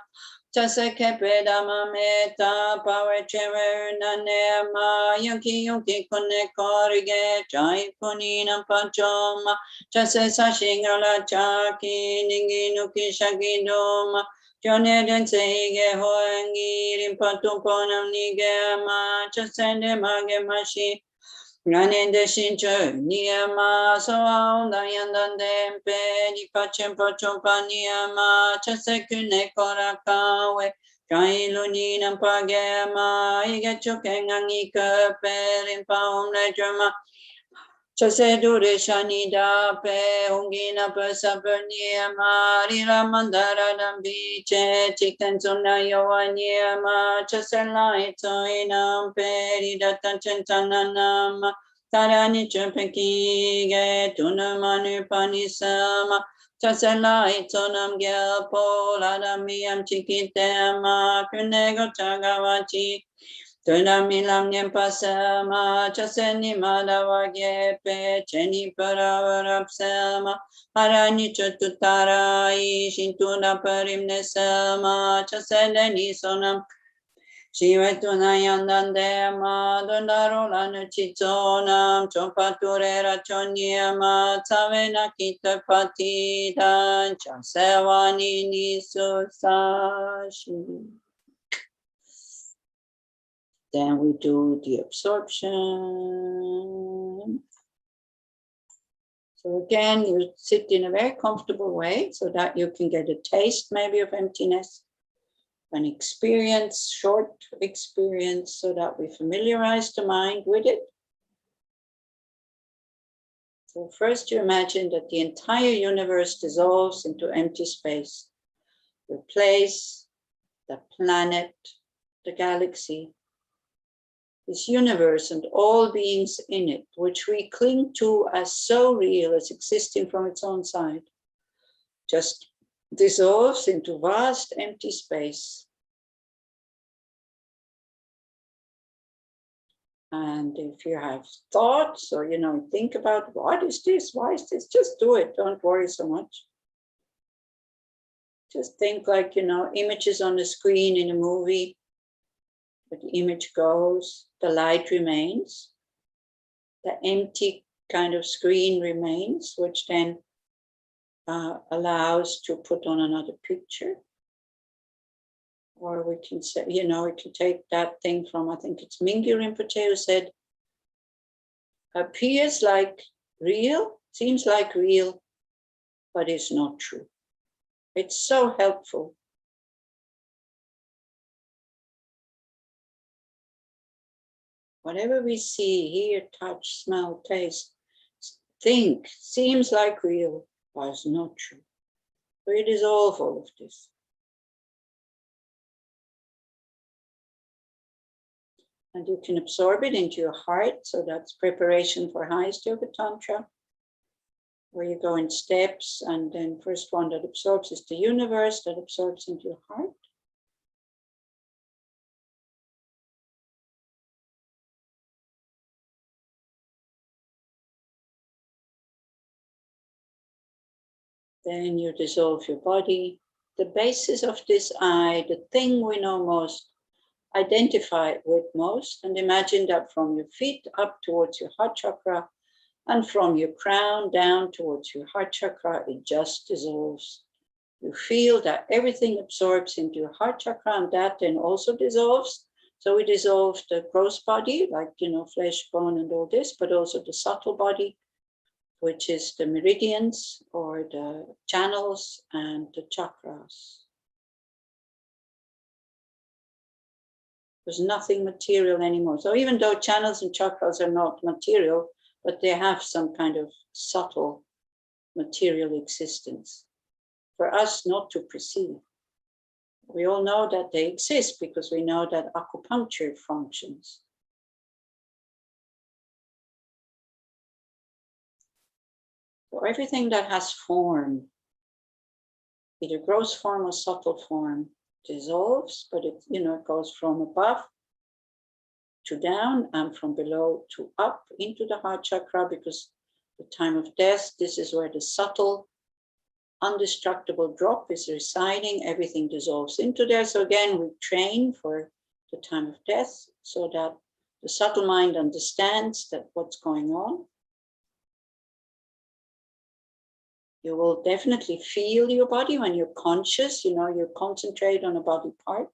Chase kepedama meta pawe chewe nanema yunki kone korige chai punina panchoma Chase sashingala chaki ningi nuki shagidoma Jone dense ige hoengi rimpatumponam nigema Chasende mage mashi Ranende shincho niyama soa dayandan dempe di pachem pachompa niyama chasekune korakawe Kailu ninam pagema ige chokengangi kepe rimpa umlejama Chase dure shanida pe ungina pesaper niyama rira mandara dambiche chiken suna yowa niyama chase laito inam pe ridatan chentananama tarani chempekige tunamanu panisama chase laito nam gelpo ladamiyam chikitema kunego chagawachi Tunamilam nyempasama chaseni madavagye pe cheni paravarapsama harani chatutarai shintuna parimnesama chaseni sonam shivetunayandandema dondarolanu chitonam chompature rachonyama tavena kitapatida chasevani nisusashi. Then we do the absorption. So again, you sit in a very comfortable way so that you can get a taste maybe of emptiness, an experience, short experience, so that we familiarize the mind with it. So first you imagine that the entire universe dissolves into empty space. The place, the planet, the galaxy, this universe and all beings in it, which we cling to as so real, as existing from its own side, just dissolves into vast empty space. And if you have thoughts or, think about what is this, why is this, just do it. Don't worry so much. Just think like, images on the screen in a movie. The image goes, the light remains, the empty kind of screen remains, which then allows to put on another picture. Or we can say, we can take that thing from, I think it's Mingyur Rinpoche, who said, appears like real, seems like real, but it's not true. It's so helpful. Whatever we see, hear, touch, smell, taste, think, seems like real, but it's not true. So we dissolve all of this. And you can absorb it into your heart. So that's preparation for highest yoga tantra, where you go in steps. And then first one that absorbs is the universe, that absorbs into your heart. Then you dissolve your body. The basis of this I, the thing we know most, identify with most, and imagine that from your feet up towards your heart chakra, and from your crown down towards your heart chakra, it just dissolves. You feel that everything absorbs into your heart chakra, and that then also dissolves. So we dissolve the gross body, like, flesh, bone, and all this, but also the subtle body, which is the meridians or the channels and the chakras. There's nothing material anymore. So even though channels and chakras are not material, but they have some kind of subtle material existence for us not to perceive. We all know that they exist because we know that acupuncture functions. So everything that has form, either gross form or subtle form, dissolves, but it goes from above to down and from below to up into the heart chakra, because the time of death, this is where the subtle, indestructible drop is residing. Everything dissolves into there. So again, we train for the time of death so that the subtle mind understands that what's going on. You will definitely feel your body when you're conscious, you concentrate on a body part,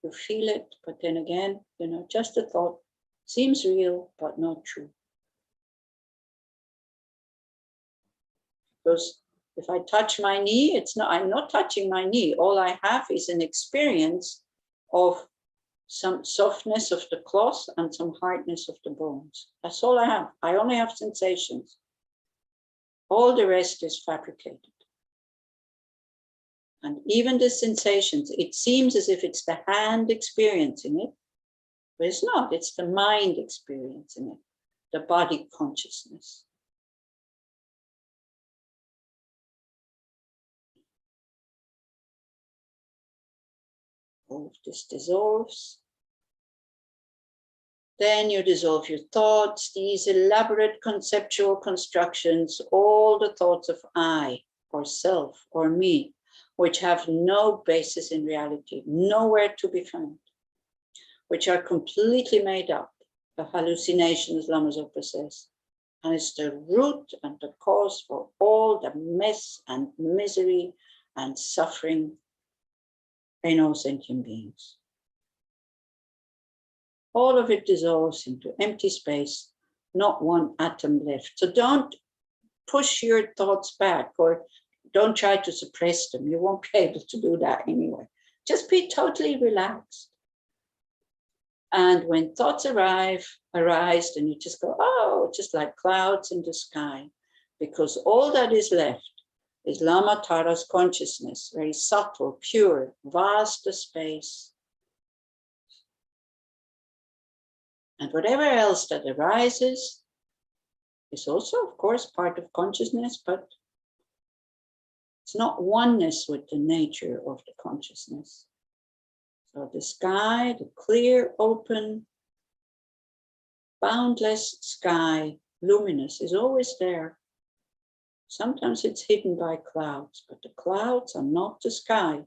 you feel it, but then again, just a thought seems real, but not true. Because if I touch my knee, I'm not touching my knee. All I have is an experience of some softness of the cloth and some hardness of the bones. That's all I have. I only have sensations. All the rest is fabricated. And even the sensations, it seems as if it's the hand experiencing it, but it's not. It's the mind experiencing it, the body consciousness. All of this dissolves. Then you dissolve your thoughts, these elaborate conceptual constructions, all the thoughts of I or self or me, which have no basis in reality, nowhere to be found, which are completely made up, a hallucination, as Lama Zopa says. And it's the root and the cause for all the mess and misery and suffering in all sentient beings. All of it dissolves into empty space, not one atom left. So don't push your thoughts back or don't try to suppress them. You won't be able to do that anyway. Just be totally relaxed. And when thoughts arise, then you just go, oh, just like clouds in the sky, because all that is left is Lama Tara's consciousness, very subtle, pure, vast the space. And whatever else that arises is also, of course, part of consciousness, but it's not oneness with the nature of the consciousness. So the sky, the clear, open, boundless sky, luminous, is always there. Sometimes it's hidden by clouds, but the clouds are not the sky,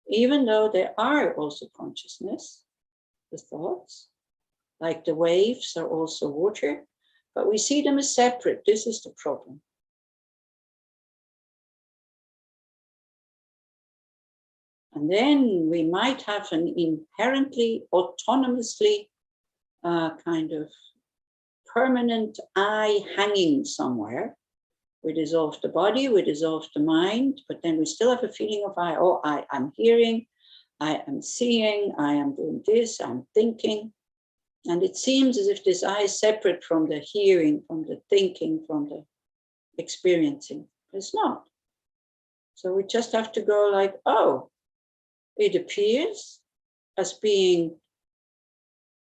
even though they are also consciousness, the thoughts. Like the waves are also water, but we see them as separate. This is the problem. And then we might have an inherently, autonomously kind of permanent I hanging somewhere. We dissolve the body, we dissolve the mind, but then we still have a feeling of I. Oh, I'm hearing, I am seeing, I am doing this, I'm thinking. And it seems as if this I is separate from the hearing, from the thinking, from the experiencing. It's not. So we just have to go like, oh, it appears as being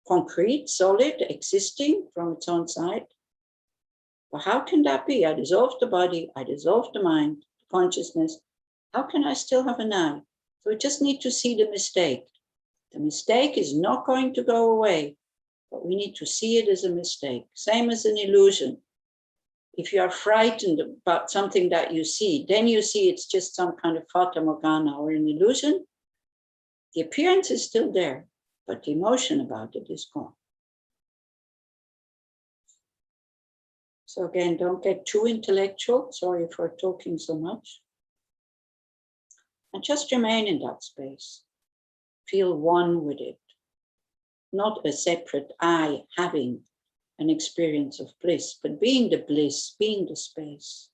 concrete, solid, existing from its own side. But how can that be? I dissolve the body, I dissolve the mind, consciousness. How can I still have an I? So we just need to see the mistake. The mistake is not going to go away, but we need to see it as a mistake. Same as an illusion. If you are frightened about something that you see, then you see it's just some kind of fata morgana or an illusion. The appearance is still there, but the emotion about it is gone. So again, don't get too intellectual. Sorry for talking so much. And just remain in that space. Feel one with it. Not a separate I having an experience of bliss, but being the bliss, being the space.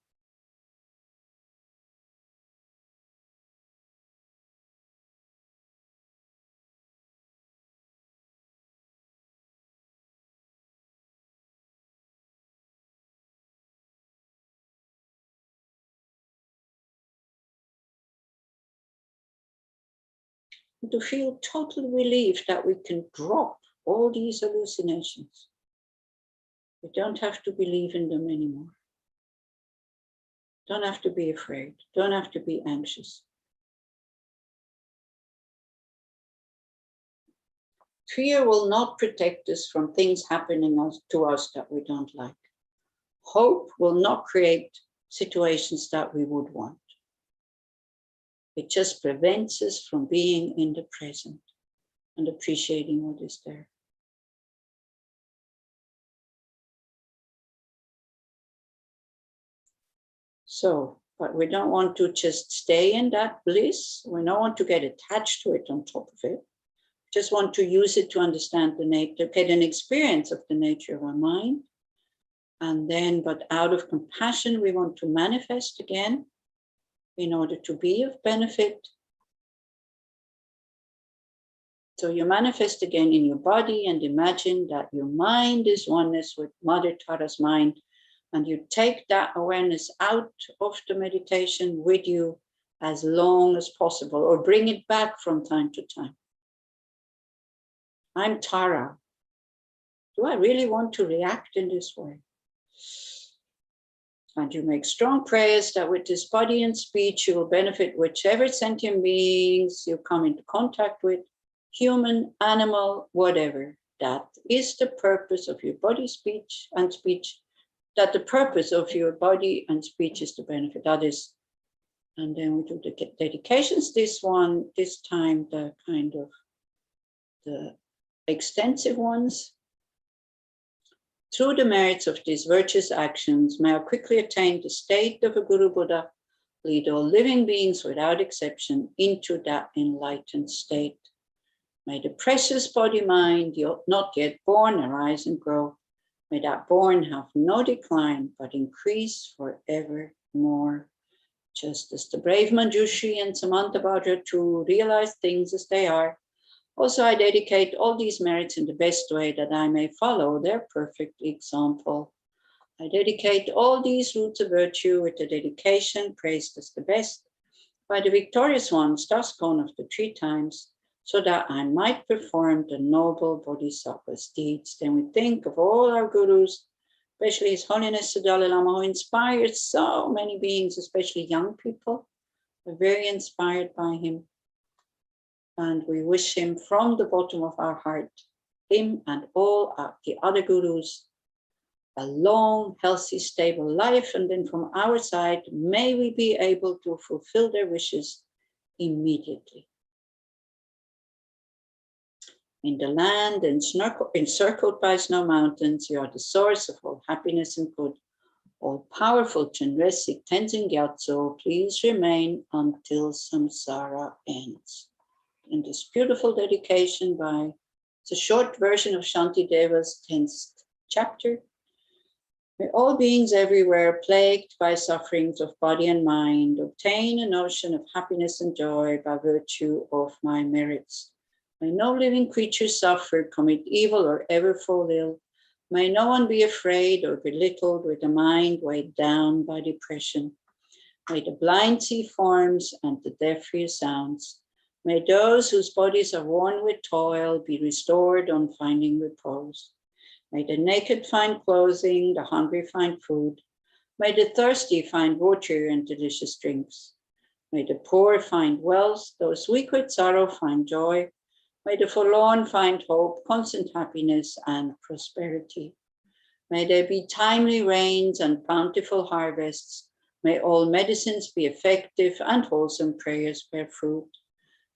And to feel total relief that we can drop all these hallucinations. We don't have to believe in them anymore. Don't have to be afraid. Don't have to be anxious. Fear will not protect us from things happening to us that we don't like. Hope will not create situations that we would want. It just prevents us from being in the present and appreciating what is there. So, but we don't want to just stay in that bliss. We don't want to get attached to it on top of it. We just want to use it to understand the nature, get an experience of the nature of our mind. And then, but out of compassion, we want to manifest again in order to be of benefit. So you manifest again in your body and imagine that your mind is oneness with Mother Tara's mind. And you take that awareness out of the meditation with you as long as possible, or bring it back from time to time. I'm Tara. Do I really want to react in this way? And you make strong prayers that with this body and speech, you will benefit whichever sentient beings you come into contact with, human, animal, whatever. That is the purpose of your body, speech, and speech. That the purpose of your body and speech is to benefit others. And then we do the dedications. This time, the kind of the extensive ones. Through the merits of these virtuous actions, may I quickly attain the state of a Guru Buddha, lead all living beings without exception into that enlightened state. May the precious body-mind, not yet born, arise and grow. May that born have no decline, but increase forevermore. Just as the brave Manjushri and Samantabhadra to realize things as they are, also I dedicate all these merits in the best way that I may follow their perfect example. I dedicate all these roots of virtue with the dedication praised as the best by the victorious ones, thus gone of the 3 times, so that I might perform the noble bodhisattva's deeds. Then we think of all our gurus, especially His Holiness the Dalai Lama, who inspired so many beings, especially young people. We're very inspired by him. And we wish him from the bottom of our heart, him and all the other gurus, a long, healthy, stable life. And then from our side, may we be able to fulfill their wishes immediately. In the land encircled by snow mountains, you are the source of all happiness and good. All powerful Chenrezig Tenzin Gyatso, please remain until samsara ends. In this beautiful dedication it's a short version of Shantideva's 10th chapter. May all beings everywhere plagued by sufferings of body and mind obtain an ocean of happiness and joy by virtue of my merits. May no living creature suffer, commit evil, or ever fall ill. May no one be afraid or belittled with a mind weighed down by depression. May the blind see forms and the deaf hear sounds. May those whose bodies are worn with toil be restored on finding repose. May the naked find clothing, the hungry find food. May the thirsty find water and delicious drinks. May the poor find wealth, those weak with sorrow find joy. May the forlorn find hope, constant happiness, and prosperity. May there be timely rains and bountiful harvests. May all medicines be effective and wholesome prayers bear fruit.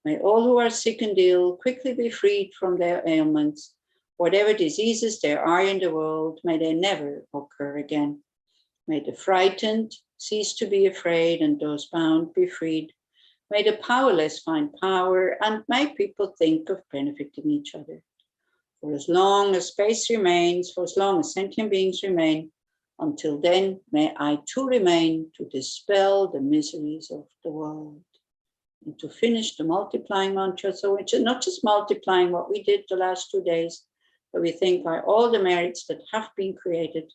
May all who are sick and ill quickly be freed from their ailments. Whatever diseases there are in the world, may they never occur again. May the frightened cease to be afraid and those bound be freed. May the powerless find power and may people think of benefiting each other. For as long as space remains, for as long as sentient beings remain, until then, may I too remain to dispel the miseries of the world. And to finish the multiplying mantra, so which is not just multiplying what we did the last 2 days, but we think by all the merits that have been created,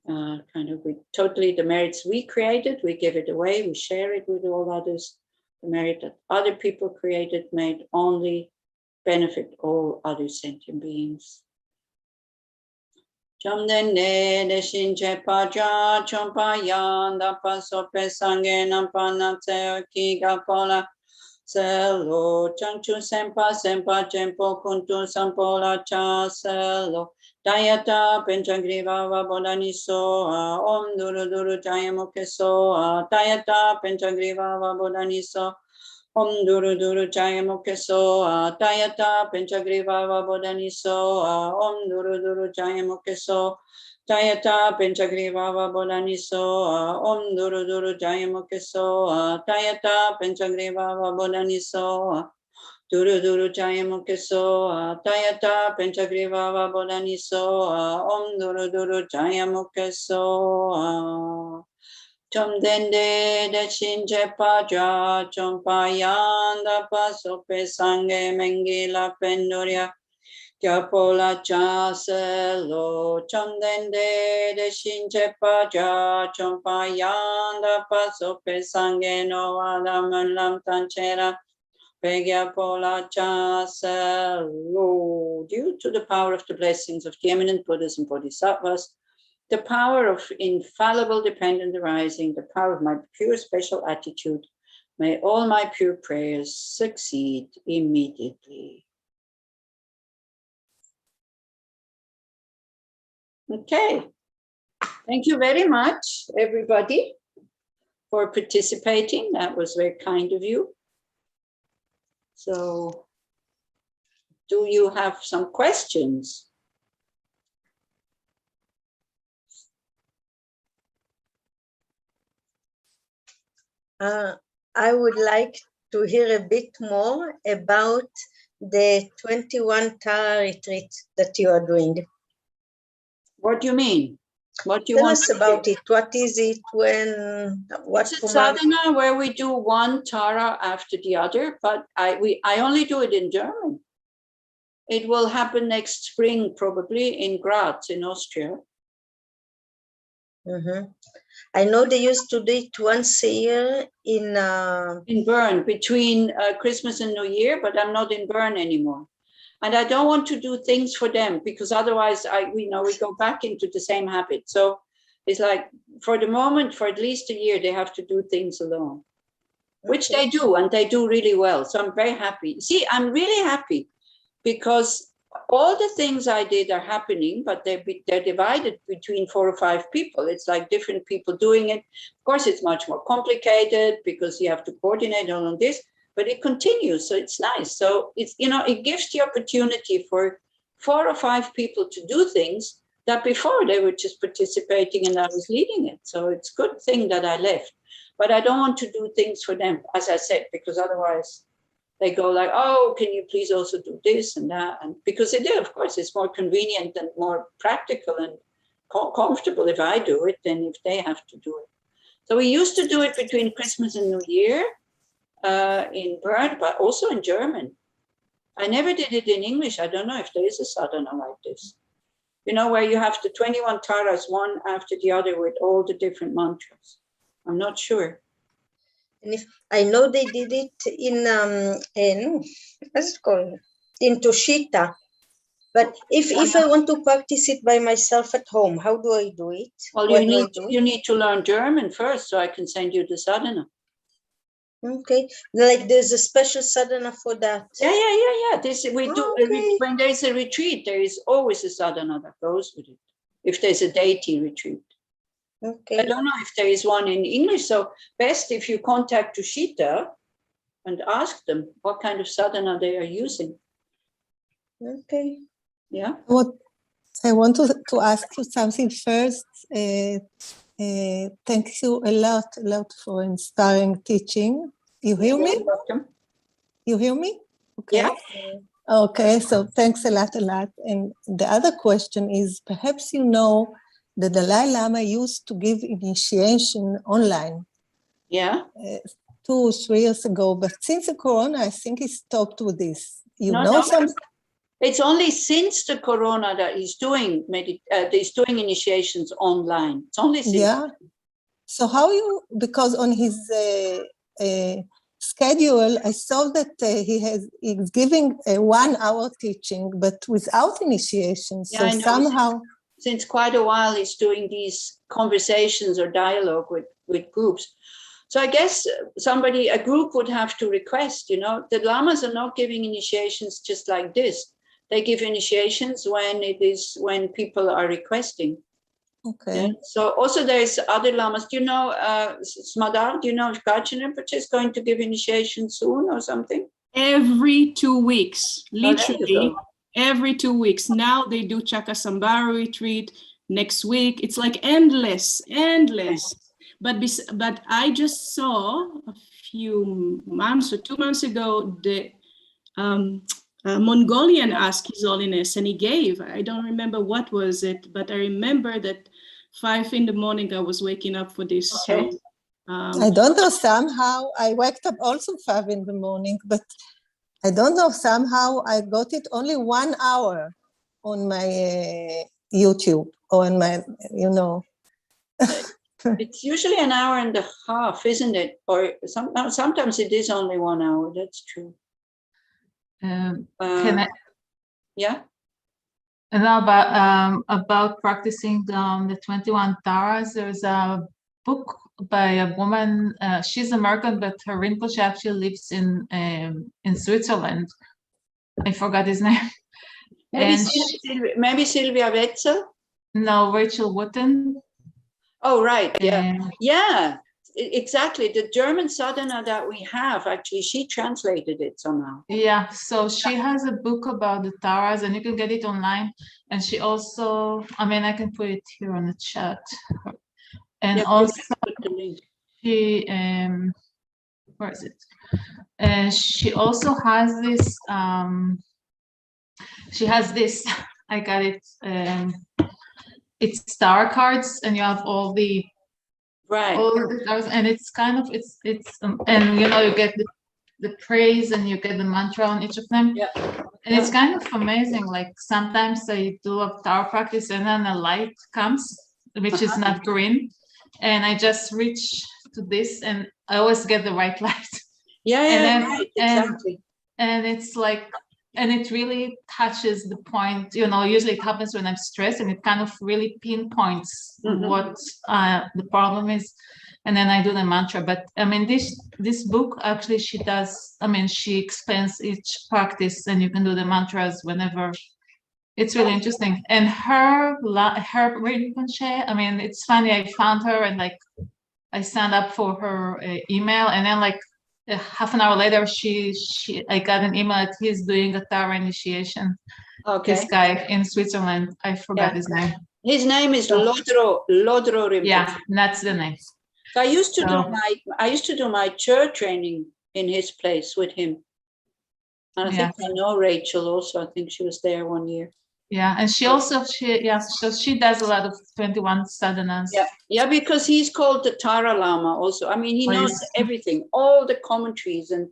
the merits we created, we give it away, we share it with all others. The merit that other people created may only benefit all other sentient beings. Chamdende deshinche paja chompayan da paso pesange nampanate kigapola selo chanchu sempa jempo kuntu sampola cha selo Dayata Penchagriva Vabodaniso Om Duru Duru Jayamukeso Dayata Penchagriva Vabodaniso Om Duru Duru Jayamukeso Dayata Penchagriva Vabodaniso Om Duru Duru Jayamukeso Dayata Penchagriva Vabodaniso Om Duru Duru Jayamukeso Dayata Penchagriva Vabodaniso Duru Duru Jayamukeso Tayata Penchagriva Vabodaniso Om Duru Duru Jayamukeso Chom Dende Deshinje Paja Chompayanda Pasope Sange Mengila Penduria Kyapola Chaselo Chom Dende Deshinje Paja Chompayanda Pasope Sange No Adamulam Tanchera Due to the power of the blessings of the eminent Buddhas and Bodhisattvas, the power of infallible dependent arising, the power of my pure special attitude, may all my pure prayers succeed immediately. Okay, thank you very much, everybody, for participating. That was very kind of you. So, do you have some questions? I would like to hear a bit more about the 21 Tara retreat that you are doing. What do you mean? What do you Tell want us to about hear? it. What is it? When? What? It's a sadhana where we do one Tara after the other, but I only do it in German. It will happen next spring, probably in Graz, in Austria. Mm-hmm. I know they used to do it once a year in Bern, between Christmas and New Year, but I'm not in Bern anymore. And I don't want to do things for them because otherwise we go back into the same habit. So it's like for the moment, for at least a year, they have to do things alone, which they do, and they do really well. So I'm very happy. See, I'm really happy because all the things I did are happening, but they're divided between 4 or 5 people. It's like different people doing it. Of course, it's much more complicated because you have to coordinate all of this, but it continues, so it's nice. So it's, it gives the opportunity for 4 or 5 people to do things that before they were just participating and I was leading it. So it's a good thing that I left, but I don't want to do things for them, as I said, because otherwise they go like, oh, can you please also do this and that? And because they do, of course, it's more convenient and more practical and comfortable if I do it than if they have to do it. So we used to do it between Christmas and New Year in Bern, but also in German. I never did it in English. I don't know if there is a sadhana like this. You know, where you have the 21 taras, one after the other with all the different mantras. I'm not sure. And if I know they did it in what's it called? In Toshita. But if I want to practice it by myself at home, how do I do it? Well, you need to learn German first, so I can send you the sadhana. Okay, like there's a special sadhana for that. Yeah. When there's a retreat, there is always a sadhana that goes with it. If there's a deity retreat. Okay. I don't know if there is one in English, so best if you contact Tushita and ask them what kind of sadhana they are using. Okay. Yeah. I want to ask you something first. Thank you a lot for inspiring teaching. You hear me? Welcome. You hear me? Okay. Yeah. Okay, so thanks a lot. And the other question is, perhaps you know the Dalai Lama used to give initiation online. Yeah. 2 or 3 years ago, but since the corona, I think he stopped with this. It's only since the corona that he's doing initiations online. It's only since. Yeah. So how because on his schedule, I saw that he's giving a 1-hour teaching, but without initiation. So somehow. Since quite a while, he's doing these conversations or dialogue with groups. So I guess a group would have to request, the lamas are not giving initiations just like this. They give initiations when people are requesting. Okay. Yeah? So also there's other lamas. Do you know, Smadar, do you know if Gachin Rinpoche is going to give initiation soon or something? Every 2 weeks, literally every 2 weeks. Now they do Chakasambhara retreat next week. It's like endless. But I just saw a few months or 2 months ago, the Mongolian asked His Holiness, and he gave. I don't remember what was it, but I remember that 5 in the morning I was waking up for this. Okay. So, I don't know, somehow I waked up also 5 in the morning, but I don't know, somehow I got it only 1 hour on my YouTube or on my, It's usually an hour and a half, isn't it? Or sometimes it is only 1 hour. That's true. Can I? Yeah. And about practicing the 21 taras, there's a book by a woman. She's American, but her Rinpoche actually lives in Switzerland. I forgot his name. Maybe Sylvia Wetzel? No, Rachel Wooten. Oh, right. Yeah. Exactly. The German sadhana that we have, actually, she translated it somehow. Yeah, so she has a book about the taras, and you can get it online. And she also, I can put it here on the chat. And also, she, where is it? She also has this, I got it, it's star cards, and you have all the, right, and it's kind of and you get the praise and you get the mantra on each of them. Yeah. And it's kind of amazing. Like sometimes I do a tower practice and then a light comes, which is not green, and I just reach to this and I always get the right light. Right, exactly. And it's like, and it really touches the point, usually it happens when I'm stressed, and it kind of really pinpoints what the problem is. And then I do the mantra. But this book, actually, she does, she explains each practice, and you can do the mantras whenever. It's really interesting. And her Rinpoche, it's funny, I found her and I signed up for her email, and then half an hour later, I got an email that he's doing a Tara initiation. Okay. This guy in Switzerland, I forgot his name. His name is Lodro Rinpoche. Yeah, that's the name. So I used to do my church training in his place with him. And I think I know Rachel also. I think she was there 1 year. Yeah, and she does a lot of 21 sadhanas. Yeah, because he's called the Tara Lama also. He knows everything, all the commentaries, and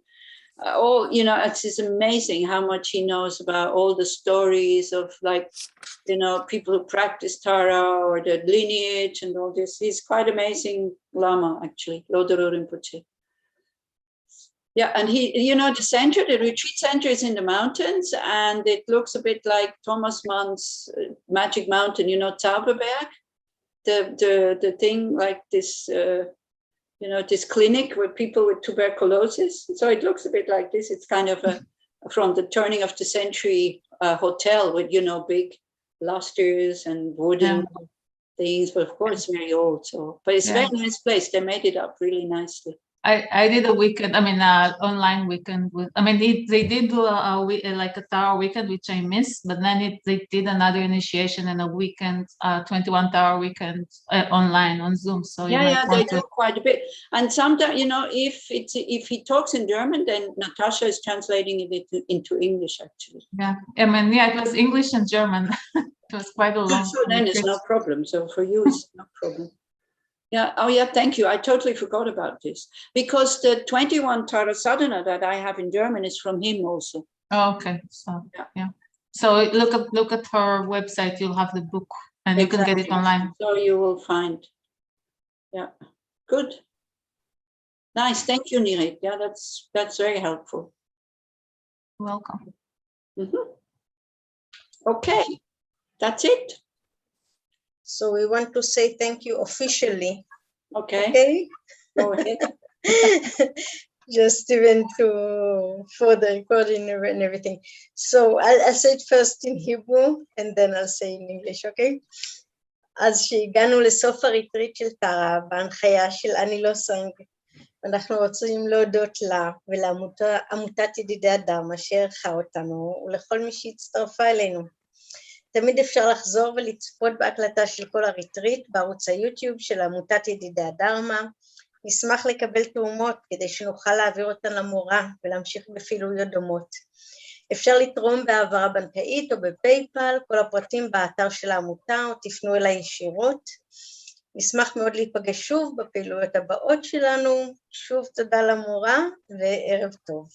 all, you know, it's just amazing how much he knows about all the stories of, like, you know, people who practice Tara or the lineage and all this. He's quite amazing Lama, actually, Lodoro Rinpoche. Yeah, and he, you know, the retreat center is in the mountains, and it looks a bit like Thomas Mann's Magic Mountain, you know, Zauberberg, the thing like this, you know, this clinic with people with tuberculosis. So it looks a bit like this. It's kind of from the turning of the century hotel with, you know, big lustres and wooden things, but of course very old. So, but it's a very nice place. They made it up really nicely. I did a weekend, online weekend with, they did do like a Tara weekend, which I missed, but then they did another initiation and a weekend, 21 Tara weekend online on Zoom. So they do quite a bit. And sometimes, you know, if he talks in German, then Natasha is translating it into English, actually. Yeah, it was English and German. It was quite a long. So then it's no problem. So for you, it's no problem. Yeah. Oh, yeah. Thank you. I totally forgot about this, because the 21 Tara Sadhana that I have in German is from him also. Oh, okay. So yeah. So look at her website. You'll have the book, and you can get it online. So you will find. Yeah. Good. Nice. Thank you, Nirit. Yeah, that's very helpful. Welcome. Mm-hmm. Okay. That's it. So we want to say thank you officially. Okay. Okay. Go ahead. Just even for the recording and everything. So I'll say it first in Hebrew and then I'll say in English, okay? אז שהגענו לסוף הריטריט של טרה בהנחיה של אני לובנג, אנחנו רוצים להודות לה ולעמותת ידידי אדם אשר ערכה אותנו ולכל מי שהצטרפה אלינו. תמיד אפשר לחזור ולצפות בהקלטה של כל הריטריט בערוץ היוטיוב של עמותת ידידי הדרמה. נשמח לקבל תרומות כדי שנוכל להעביר אותן למורה ולהמשיך בפעילויות דומות. אפשר לתרום בהעברה בנקאית או בפייפל, כל הפרטים באתר של העמותה או תפנו אליי ישירות. נשמח מאוד להיפגש שוב בפעילויות הבאות שלנו. שוב תודה למורה וערב טוב.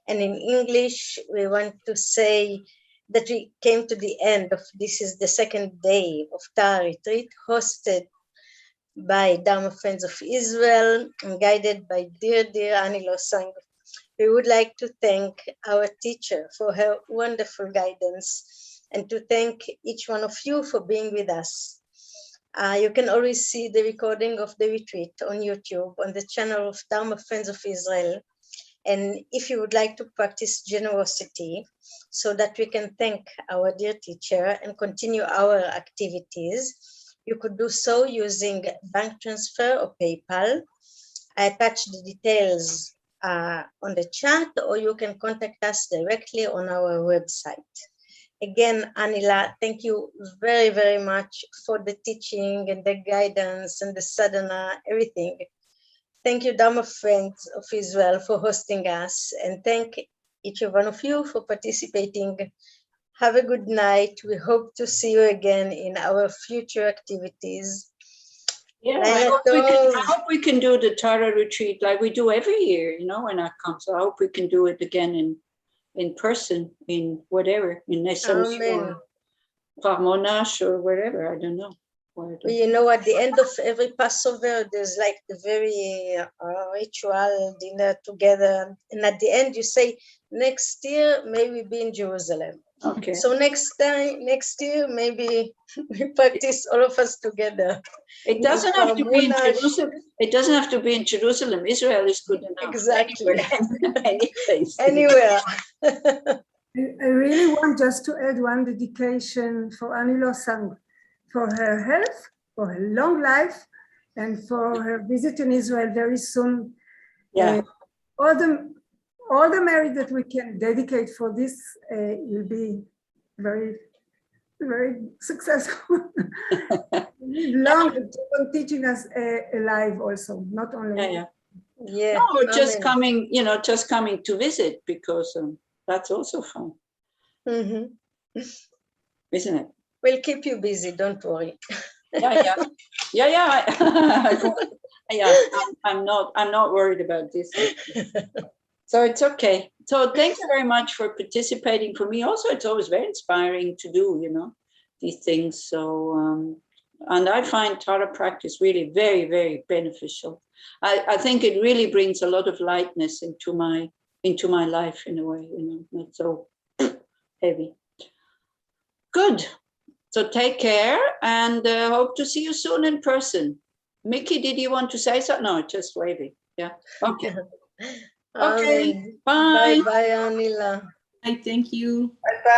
And in English we want to say that we came to the end of, this is the second day of Tara retreat, hosted by Dharma Friends of Israel and guided by dear Ani Lobang. We would like to thank our teacher for her wonderful guidance and to thank each one of you for being with us. You can always see the recording of the retreat on YouTube on the channel of Dharma Friends of Israel. And if you would like to practice generosity so that we can thank our dear teacher and continue our activities, you could do so using bank transfer or PayPal. I attached the details on the chat, or you can contact us directly on our website. Again, Anila, thank you very, very much for the teaching and the guidance and the sadhana, everything. Thank you, Dharma Friends of Israel, for hosting us, and thank each one of you for participating. Have a good night. We hope to see you again in our future activities. Yeah, I hope we can do the Tara retreat like we do every year, you know, when I come. So I hope we can do it again in person, in whatever, in Nesam or Parmonash or wherever, I don't know. You know, at the end of every Passover, there's like the very ritual dinner together. And at the end, you say, next year, maybe be in Jerusalem. Okay. So next year, maybe we practice all of us together. It doesn't have to be in Jerusalem. It doesn't have to be in Jerusalem. Israel is good enough. Exactly. Any place. Anywhere. I really want just to add one dedication for Ani Lobang, for her health, for her long life, and for her visit in Israel very soon. Yeah. All the merit that we can dedicate for this will be very, very successful. Long to teaching us alive also, not only. Yeah. No, just coming, you know, just coming to visit, because that's also fun. Mm-hmm. Isn't it? We'll keep you busy, don't worry. Yeah. Yeah, I'm not worried about this. So it's okay. So thank you very much for participating. For me also, it's always very inspiring to do, you know, these things. So, and I find Tara practice really very, very beneficial. I think it really brings a lot of lightness into my life in a way, you know, not so heavy. Good. So take care and hope to see you soon in person. Mickey, did you want to say something? No, just waving. Yeah. Okay. Okay. Bye. Bye, Anila. I thank you. Bye.